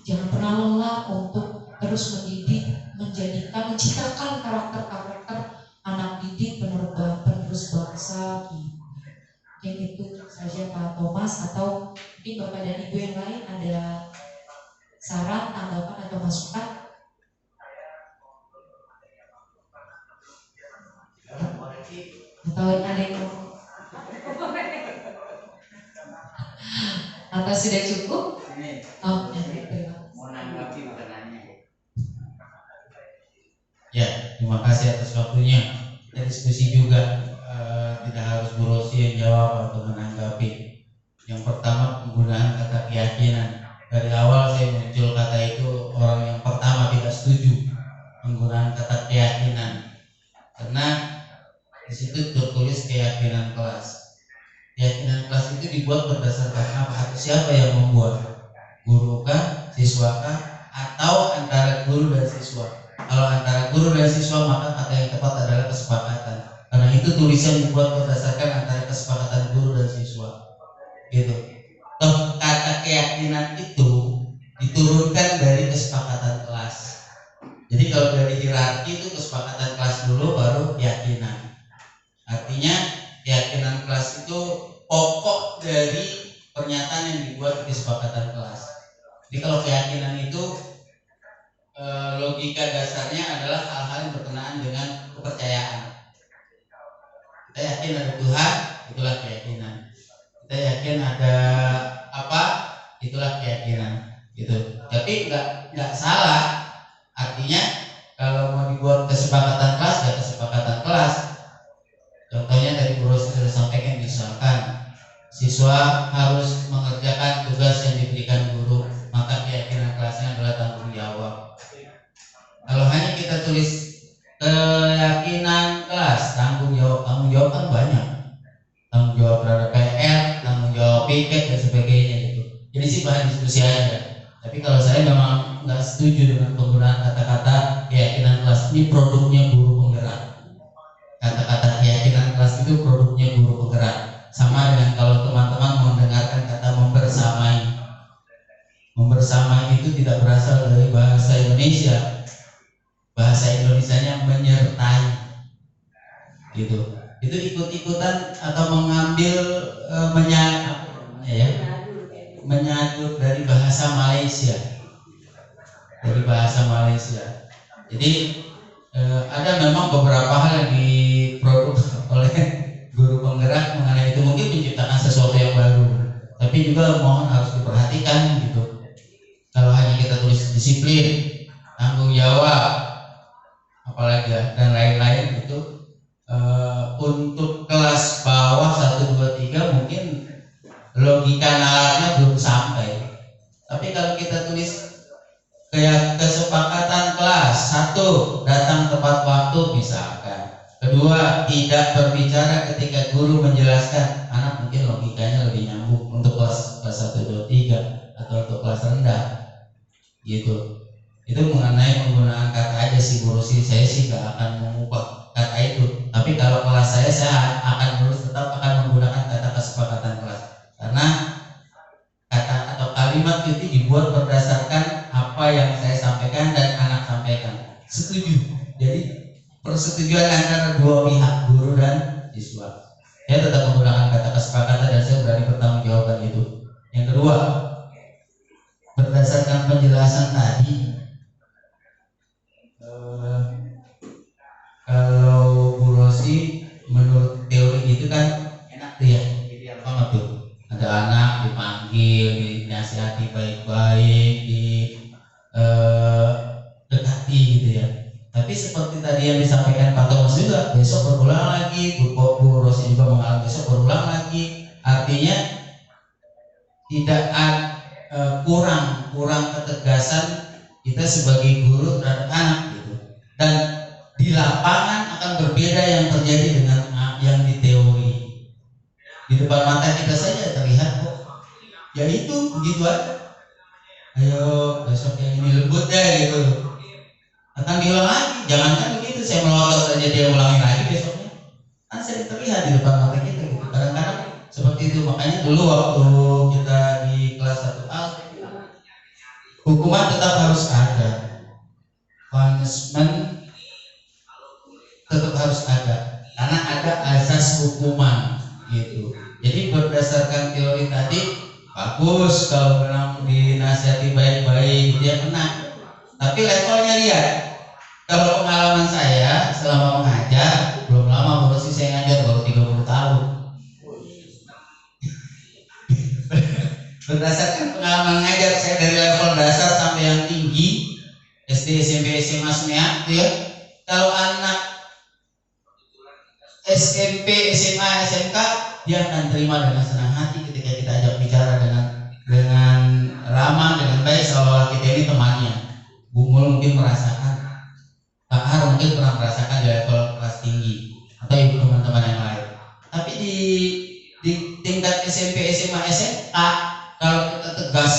jangan pernah lelah untuk terus mendidik, menciptakan karakter-karakter anak didik penerus bangsa. Mungkin itu saja Pak Thomas, atau mungkin Bapak dan Ibu yang lain ada saran, tanggapan atau masukan? Atau ada yang atau sudah cukup? Ini Oh, terima mau nanggapi bukan nanya. Ya, terima kasih atas waktunya. Kita diskusi juga, tidak harus Bu Rosi yang jawab atau menanggapi. Yang pertama, penggunaan kata keyakinan. Dari awal saya muncul kata itu, orang yang pertama tidak setuju penggunaan kata keyakinan, karena di situ tertulis keyakinan kelas. Keyakinan kelas itu dibuat berdasarkan apa atau siapa yang membuat? Guru kah, siswa kah, atau antara guru dan siswa? Kalau antara guru dan siswa, maka kata yang tepat adalah kesepakatan. Karena itu tulisan dibuat berdasarkan antara kesepakatan guru dan siswa. Gitu. Toh kata keyakinan itu diturunkan dari kesepakatan kelas. Jadi kalau dari hierarki itu kesepakatan kelas dulu, baru keyakinan. Artinya keyakinan kelas itu pokok dari pernyataan yang dibuat di kesepakatan kelas. Jadi kalau keyakinan itu logika dasarnya adalah hal-hal yang berkenaan dengan kepercayaan. Kita yakin ada Tuhan, itulah keyakinan. Kita yakin ada apa, itulah keyakinan. Gitu. Tapi nggak salah. Artinya kalau mau dibuat kesepakatan kelas, ya kesepakatan kelas. Contohnya tadi Bu Rosi sudah sampaikan, misalkan siswa harus mengerjakan tugas yang diberikan guru, maka keyakinan kelasnya adalah tanggung jawab. Kalau hanya kita tulis keyakinan kelas, tanggung jawab kan banyak. Tanggung jawab terhadap PR, tanggung jawab piket dan sebagainya gitu. Jadi sih bahan diskusi aja. Tapi kalau saya memang nggak setuju dengan penggunaan kata-kata keyakinan kelas. Ini produknya guru penggerak. Kata-kata keyakinan kelas itu produknya guru penggerak. Sama dengan kalau teman-teman mendengarkan kata membersamai. Membersamai itu tidak berasal dari bahasa Indonesia. Bahasa Indonesianya menyertai. Gitu. Itu ikut-ikutan atau mengambil menyatu dari bahasa Malaysia. Dari bahasa Malaysia. Jadi ada memang beberapa hal yang diproduk oleh guru penggerak mengenai itu, mungkin menciptakan sesuatu yang baru, tapi juga mohon harus diperhatikan gitu. Kalau hanya kita tulis disiplin, tanggung jawab, apalagi dan lain-lain itu untuk kelas bawah 1, 2, 3 mungkin logika nalarnya belum sampai. Tapi kalau kita tulis kayak kesepakatan kelas, 1, datang tepat waktu misalkan. 2, tidak berbicara ketika guru menjelaskan. Anak mungkin logikanya lebih nyambung untuk kelas 1, 2, 3 atau untuk kelas rendah. Gitu. Itu mengenai penggunaan kata aja sih Bu Rosi. Saya sih gak akan mengubah kata itu. Tapi kalau kelas saya akan tetap akan menggunakan kata kesepakatan kelas. Karena kata atau kalimat itu dibuat berdasarkan apa yang saya sampaikan dan anak sampaikan. Setuju. Jadi persetujuan antara dua pihak, guru dan siswa. Saya tetap menggunakan kata kesepakatan dan saya berani bertanggung jawabkan itu. Yang kedua, berdasarkan penjelasan tadi, kalau Bu Rosi menurut teori itu kan enak tuh ya, ideal banget tuh. Ada anak dipanggil, dinasihati baik-baik, dekati gitu ya. Tapi seperti tadi yang disampaikan Pak Thomas juga, besok berulang lagi, Bu Rosi juga mengalami besok berulang lagi. Artinya tidak kurang ketegasan kita sebagai guru terhadap anak gitu. Dan di lapangan akan berbeda yang terjadi dengan yang di teori. Di depan mata kita saja terlihat kok. Ya itu begitu aja. Ayo besok yang ini lembut deh gitu. Akan diulang lagi. Jangankan begitu, saya melotot saja dia ulangi lagi besoknya, kan sering terlihat di depan mata kita gitu. Kadang-kadang seperti itu. Makanya dulu waktu kita di kelas 1A, hukuman tetap harus ada, punishment tetap harus ada, karena ada azas hukuman gitu. Jadi berdasarkan teori tadi bagus kalau memang dinasihati baik-baik dia kena. Tapi levelnya lihat. Kalau pengalaman saya selama mengajar, belum lama baru sih saya ngajar baru 30 tahun. Berdasarkan pengalaman ngajar saya dari level dasar sampai yang tinggi, SD, SMP, SMA, SMEA, ya. Kalau anak SMP, SMA, SMK, dia akan terima dengan senang hati ketika kita ajak bicara dengan ramah, dengan baik, seolah kita ini temannya. Bu Mul mungkin merasakan, Pak Har mungkin pernah merasakan di level kelas tinggi atau ibu teman-teman yang lain. Tapi di tingkat SMP, SMA, SMA, kalau kita tegas,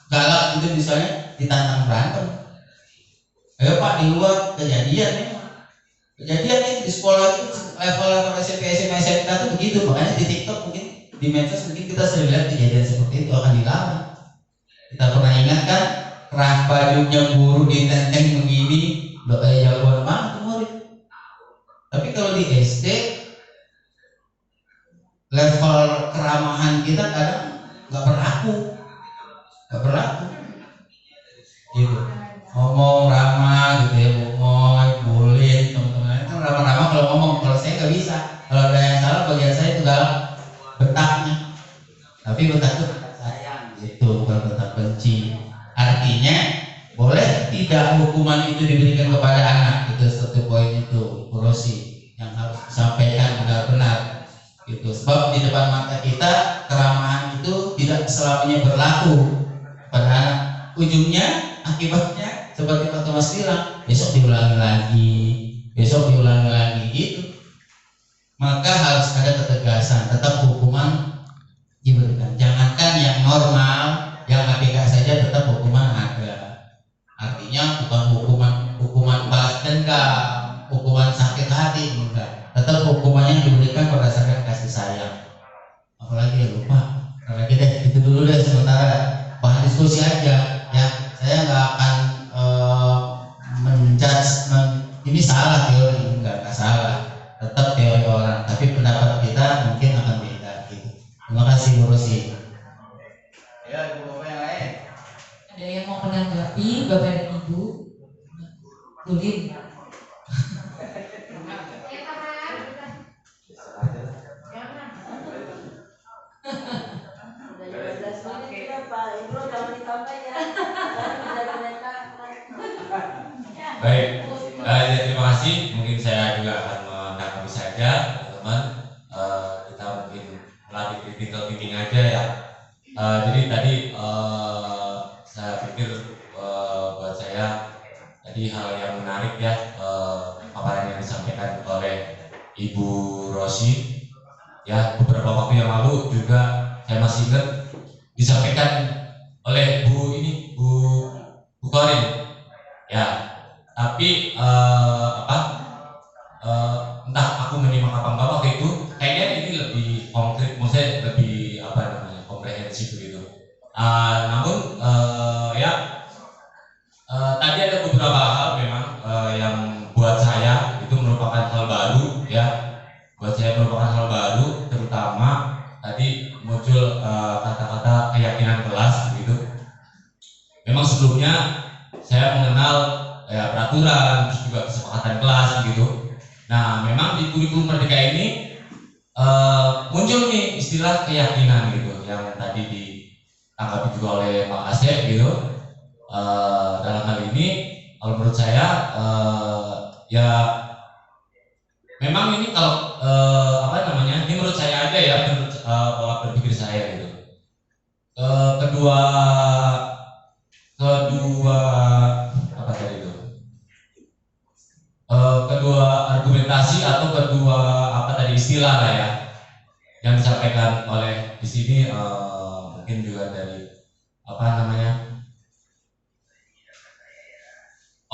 galak itu misalnya ditantang berantem. Ayo Pak, di luar kejadian ya. Kejadian nih di sekolah itu level SMP, SMA, SMK itu begitu. Makanya di TikTok mungkin, di medsos mungkin kita sering lihat kejadian seperti itu akan dilarang. Kita pernah ingat kan, kerah bajunya guru ditenteng begini, udah kayak jagoan banget tuh murid. Tapi kalau di SD, level keramahan kita kadang nggak berlaku, gitu. Ngomong ramah gitu ya, bullying teman-teman kan ramah-ramah kalau ngomong. Kalau saya nggak bisa, kalau ada yang salah bagian saya itu galak, bentaknya. Tapi bentak itu sayang gitu, bukan bentak benci. Artinya boleh tidak hukuman itu diberikan kepada anak, itu satu poin itu Rosi yang harus disampaikan benar-benar gitu. Sebab di depan mata kita keramahan itu tidak selamanya berlaku pada anak. Ujungnya akibatnya seperti Pak Thomas bilang, besok diulangi lagi gitu. Maka harus ada ketegasan, tetap hukuman diberikan. Jangankan yang normal, yang ABK saja tetap hukuman ada. Artinya bukan hukuman balas dendam, hukuman sakit hati, enggak. Tetap hukumannya diberikan berdasarkan kasih sayang. Apalagi ya lupa. Karena kita itu dulu deh sementara bahan diskusi aja ya. Saya nggak akan menjudge ini salah teori, enggak salah. Tetap teori orang, tapi pendapat kita mungkin akan beda gitu. Terima kasih Bu Rosi. Ya, ibu bapak yang lain. Ada yang mau menanggapi Bapak dan Ibu? Tulin. Baik, ya, terima kasih. Mungkin saya juga akan menanggapi saja, teman-teman. Kita mungkin melatih critical thinking aja ya. Jadi tadi saya pikir buat saya tadi hal yang menarik ya, paparan yang disampaikan oleh Ibu Rosi. Ya, beberapa waktu yang lalu juga saya masih ingat disampaikan oleh Bu Korin. Ya, tapi entah aku menyimak apa enggak waktu itu, kayaknya ini lebih konkret, maksudnya lebih komprehensif begitu. Namun tadi ada beberapa hal memang yang buat saya itu merupakan hal baru ya. Buat saya merupakan hal baru, terutama tadi muncul kata-kata keyakinan kelas begitu. Memang sebelumnya saya mengenal ya peraturan, terus juga kesepakatan kelas gitu. Nah, memang di kurikulum Merdeka ini muncul nih istilah keyakinan gitu, yang tadi ditanggapi juga oleh Pak Asep gitu. Dalam hal ini, kalau menurut saya ya memang ini kalau ini menurut saya aja ya, menurut pola berpikir saya gitu. Kedua apa tadi itu? Kedua argumentasi atau kedua istilah lah ya yang disampaikan oleh di sini, mungkin juga dari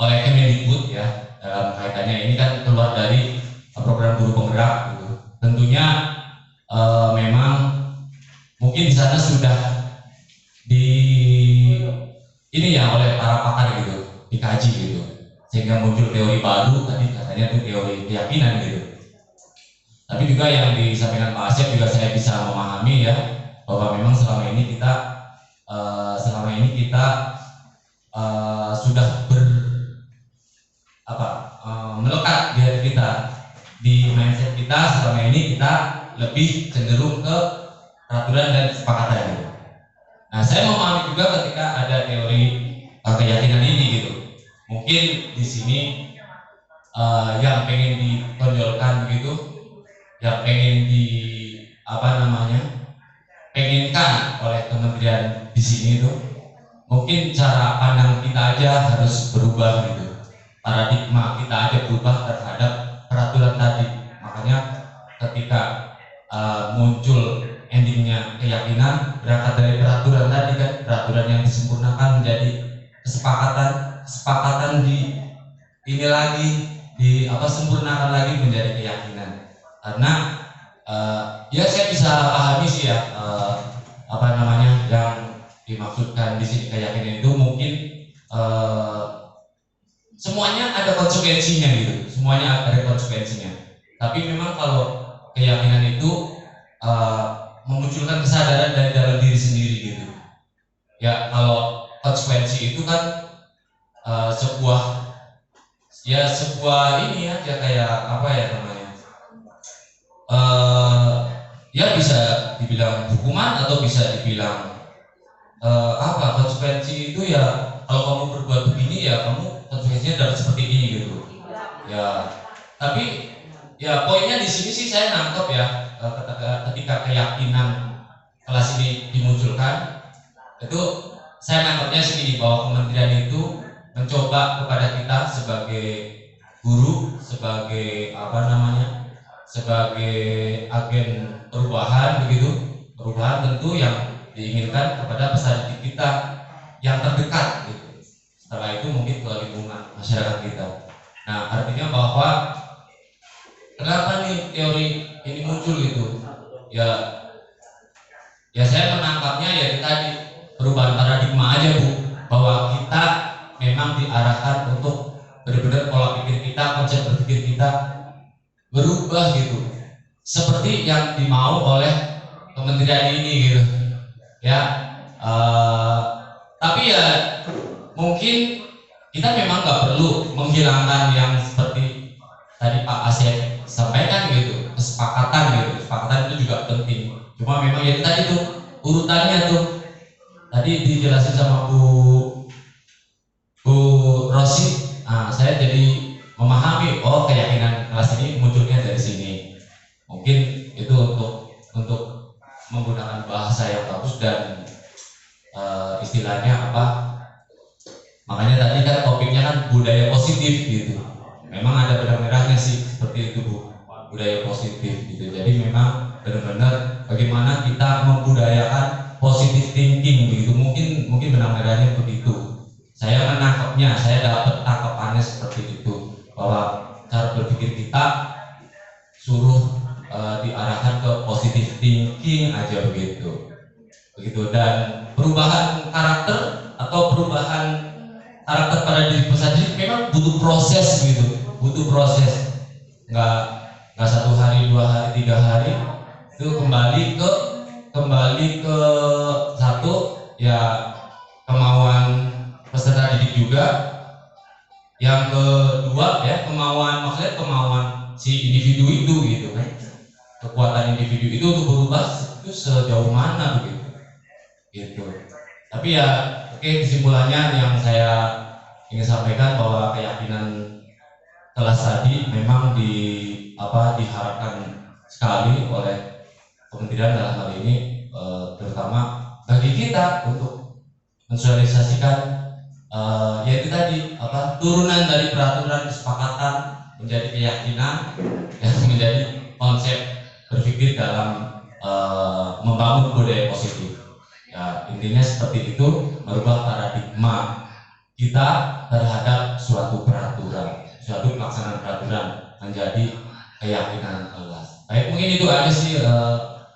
oleh Kemendikbud ya, dalam kaitannya ini kan muncul teori baru tadi katanya itu teori keyakinan gitu. Tapi juga yang disampaikan Pak Asep juga saya bisa memahami ya, bahwa memang selama ini kita sudah melekat di hati kita, di mindset kita selama ini kita lebih cenderung ke peraturan dan kesepakatan gitu. Nah, saya memahami juga ketika ada teori keyakinan ini gitu. Mungkin di sini yang pengen ditonjolkan begitu, yang pengen pengenkan oleh kementerian di sini itu, mungkin cara pandang kita aja harus berubah gitu. Paradigma kita aja berubah terhadap peraturan tadi. Makanya ketika muncul endingnya keyakinan berangkat dari peraturan tadi kan, peraturan yang disempurnakan menjadi kesepakatan ini lagi sempurnakan lagi menjadi keyakinan. Karena ya saya bisa pahami sih ya yang dimaksudkan di sini keyakinan itu mungkin semuanya ada konsekuensinya gitu, semuanya ada konsekuensinya. Tapi memang kalau keyakinan itu memunculkan kesadaran dari dalam diri sendiri gitu. Ya kalau konsekuensi itu kan sebuah ini aja kayak ya bisa dibilang hukuman atau bisa dibilang konsekuensi itu ya kalau kamu berbuat begini ya kamu konsekuensinya dapat seperti ini gitu. Ya tapi ya poinnya di sini sih saya nangkep ya, ketika keyakinan kelas ini dimunculkan itu saya nangkepnya segini, bahwa kementerian itu mencoba kepada kita sebagai guru, sebagai sebagai agen perubahan begitu, perubahan tentu yang diinginkan kepada peserta didik kita yang terdekat gitu. Setelah itu mungkin ke lingkungan masyarakat kita. Nah, artinya bahwa kenapa nih teori ini muncul gitu? Ya saya menangkapnya ya tadi perubahan paradigma aja Bu, bahwa kita memang diarahkan untuk benar-benar pola pikir kita, konsep berpikir kita berubah gitu, seperti yang dimau oleh kementerian ini gitu ya. Tapi ya mungkin kita memang nggak perlu menghilangkan yang seperti tadi Pak Asep sampaikan gitu, kesepakatan itu juga penting. Cuma memang ya tadi tuh urutannya tuh tadi dijelasin sama Bu Rosi. Saya jadi memahami keyakinan kelas ini munculnya dari sini. Mungkin itu untuk menggunakan bahasa yang bagus dan istilahnya makanya tadi kan topiknya kan budaya positif gitu. Memang ada benang merahnya sih seperti itu Bu, budaya positif gitu. Jadi memang benar-benar bagaimana kita membudayakan positive thinking begitu. Mungkin benang merahnya begitu. Saya menangkapnya, saya dapat tangkapannya seperti itu, bahwa cara berpikir kita suruh diarahkan ke positive thinking aja begitu. Dan perubahan karakter atau perubahan karakter pada diri peserta didik memang butuh proses gitu, butuh proses. Nggak 1 hari, 2 hari, 3 hari itu kembali ke satu ya kemauan peserta didik juga. Yang kedua ya kemauan si individu itu gitu kan, kekuatan individu itu untuk berubah itu sejauh mana begitu. Tapi ya kesimpulannya yang saya ingin sampaikan bahwa keyakinan kelas tadi memang diharapkan sekali oleh kementerian dalam hal ini, terutama bagi kita untuk mensosialisasikan yaitu tadi turunan dari peraturan kesepakatan menjadi keyakinan yang menjadi konsep berpikir dalam membangun budaya positif. Ya, intinya seperti itu, merubah paradigma kita terhadap suatu peraturan, suatu pelaksanaan peraturan menjadi keyakinan kelas. Baik, mungkin itu aja sih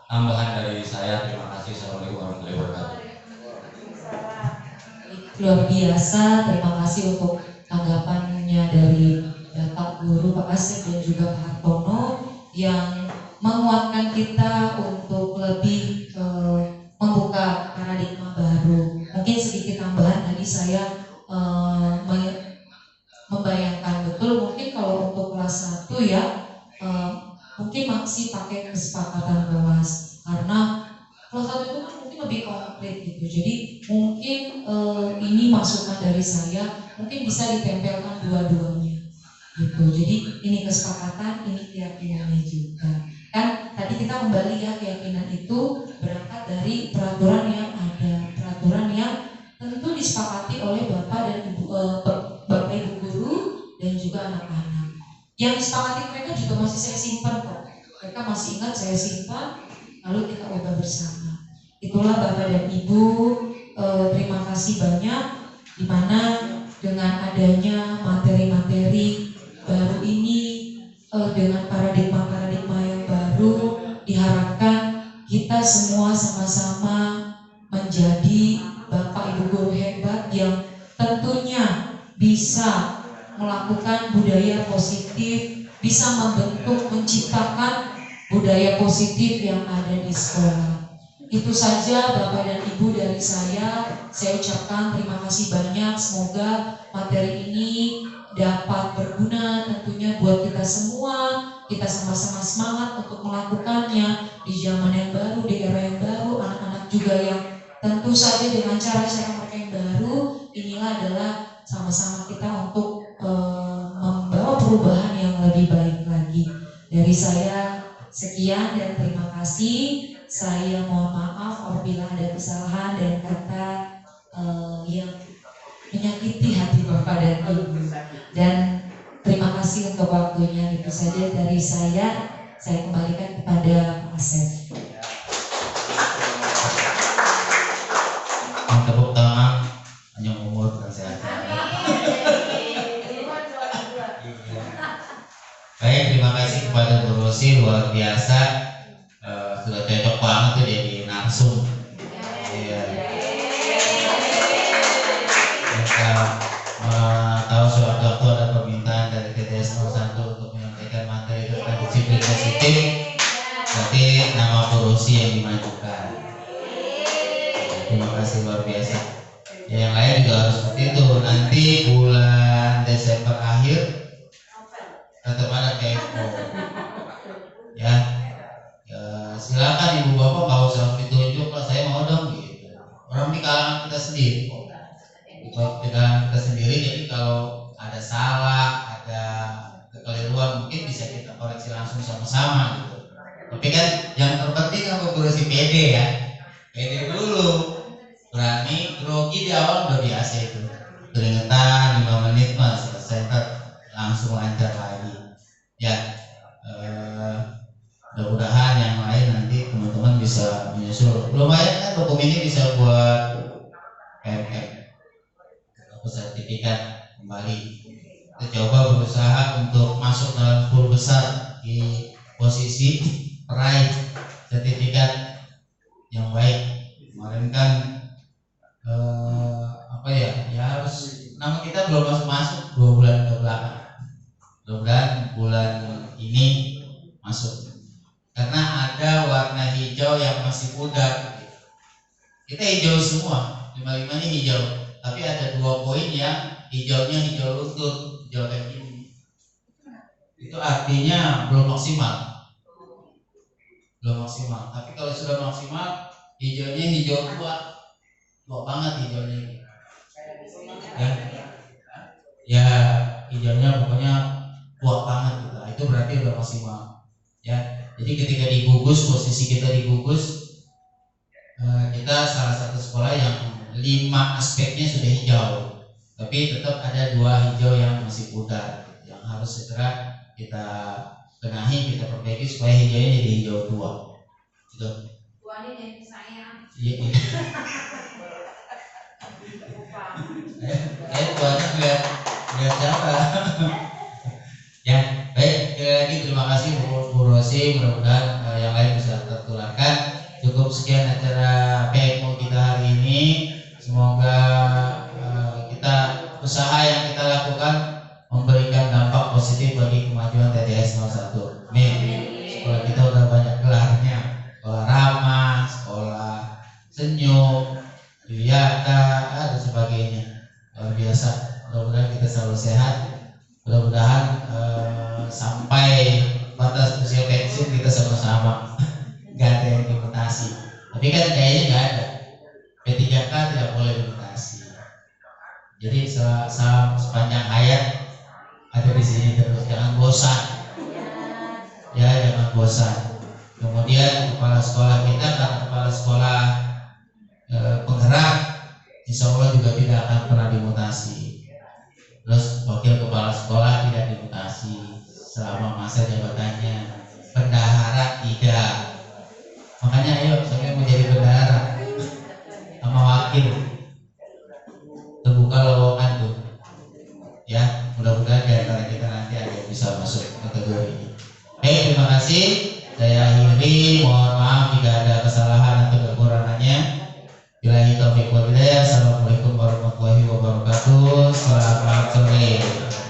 tambahan dari saya. Terima kasih. Assalamualaikum warahmatullahi wabarakatuh. Luar biasa, terima kasih untuk tanggapannya dari Bapak Guru Pak Asep dan juga Pak Hartono yang menguatkan kita untuk lebih membuka paradigma baru. Mungkin sedikit tambahan tadi saya membayangkan betul mungkin kalau untuk kelas 1 ya mungkin masih pakai kesepakatan kelas karena kelas 1 itu kan mungkin lebih konkret gitu. Jadi mungkin ini masukan dari saya mungkin bisa ditempelkan dua-duanya gitu. Jadi ini kesepakatan, ini keyakinannya juga. Kan tadi kita kembali ya, keyakinan itu berangkat dari peraturan yang ada, peraturan yang tentu disepakati oleh Bapak dan Ibu Bapak Ibu guru dan juga anak-anak. Yang disepakati mereka juga masih saya simpan kok. Mereka masih ingat saya simpan, lalu kita ubah bersama. Itulah Bapak dan Ibu, terima kasih banyak di mana dengan adanya materi-materi baru ini dengan paradigma-paradigma yang baru diharapkan kita semua sama-sama menjadi Bapak Ibu guru hebat yang tentunya bisa melakukan budaya positif, bisa membentuk, menciptakan budaya positif yang ada di sekolah. Itu saja Bapak dan Ibu dari saya ucapkan terima kasih banyak. Semoga materi ini dapat berguna tentunya buat kita semua. Kita sama-sama semangat untuk melakukannya di zaman yang baru, di era yang baru. Anak-anak juga yang tentu saja dengan cara-cara mereka yang baru. Inilah adalah sama-sama kita untuk membawa perubahan yang lebih baik lagi. Dari saya sekian dan terima kasih. Saya mohon maaf apabila ada kesalahan dan kata yang menyakiti hati Bapak dan Ibu. Dan terima kasih untuk waktunya. Itu saja dari saya kembalikan kepada Pak Asep. Tepuk tangan, panjang umur dan sehat. Baik, terima kasih kepada Bu Rosi, luar biasa. Sudah cocok banget tuh jadi narsum. Iya. Kita tahu sewaktu-waktu ada permintaan dari TTS 01 untuk menyampaikan materi tentang disiplin positif. Berarti nama Bu Rosi yang dimajukan. Terima kasih luar biasa. Yang lain juga harus seperti itu. Nanti bulan Desember akhir tetap ada KFO. Ya, silakan ibu bapak nggak usah ditunjuk lah, saya mau dong gitu. Orang di kalangan kita sendiri kok. Kita sendiri, jadi kalau ada salah, ada kekeliruan mungkin bisa kita koreksi langsung sama-sama gitu. Tapi kan yang terpenting apa berusaha pede ya. Pede dulu. Berani, grogi di awal udah biasa itu. Keringetan 5 menit mas selesai, langsung lancar lagi. Ya, mudah-mudahan yang lain nanti teman-teman bisa menyusul. Lumayan kan dokumen ini bisa buat PMM atau sertifikat kembali. Kita coba berusaha untuk masuk dalam 10 besar di posisi peraih sertifikat yang baik. Kemarin kan ya harus nama kita belum masuk 2 bulan ke belakang. Mudah-mudahan bulan ini masuk. Karena ada warna hijau yang masih pudar. Kita hijau semua, 5-5-nya hijau. Tapi ada 2 poin yang hijaunya hijau lutut, hijau kayak gini. Itu artinya belum maksimal. Belum maksimal. Tapi kalau sudah maksimal, hijaunya hijau tua banget hijaunya ini. Ya hijaunya pokoknya tua banget gitu. Itu berarti udah maksimal. Ya. Jadi ketika digugus, posisi kita digugus, kita salah satu sekolah yang 5 aspeknya sudah hijau, tapi tetap ada 2 hijau yang masih pudar, yang harus segera kita benahi, kita perbaiki supaya hijaunya jadi hijau tua. Gitu. Tuanya jadi saya. Iya. Tuanya lihat siapa? Ya, baik. Sekali lagi terima kasih Bu Rosi. Mudah-mudahan yang lain bisa tertularkan. Cukup sekian acara PMO kita hari ini. Semoga kita usaha yang kita lakukan memberikan satu. Amin. Sekolah kita udah banyak gelarnya, sekolah ramah, sekolah senyum, Wiyata, dan sebagainya. Luar biasa. Mudah-mudahan kita selalu sehat. Mudah-mudahan sampai batas usia pensiun kita sama-sama nggak ada yang dimutasi. Tapi kan kayaknya nggak ada. P3K tidak boleh dimutasi. Jadi sepanjang hayat ada di sini terus, jangan bosan. Ya, jangan bosan. Kemudian kepala sekolah kita karena kepala sekolah penggerak, insya Allah juga tidak akan pernah dimutasi. Terus wakil kepala sekolah tidak dimutasi selama masa jabatannya. Bendahara tidak. Makanya ayo saya mau jadi bendahara sama wakil. Terbuka lowongan tuh. Ya, mudah-mudahan di antara kita nanti ada yang bisa masuk kategori ini. Baik, terima kasih. Saya akhiri, mohon maaf jika ada kesalahan atau kekurangannya. Billahi taufiq wal hidayah. Assalamualaikum warahmatullahi wabarakatuh. Selamat sore.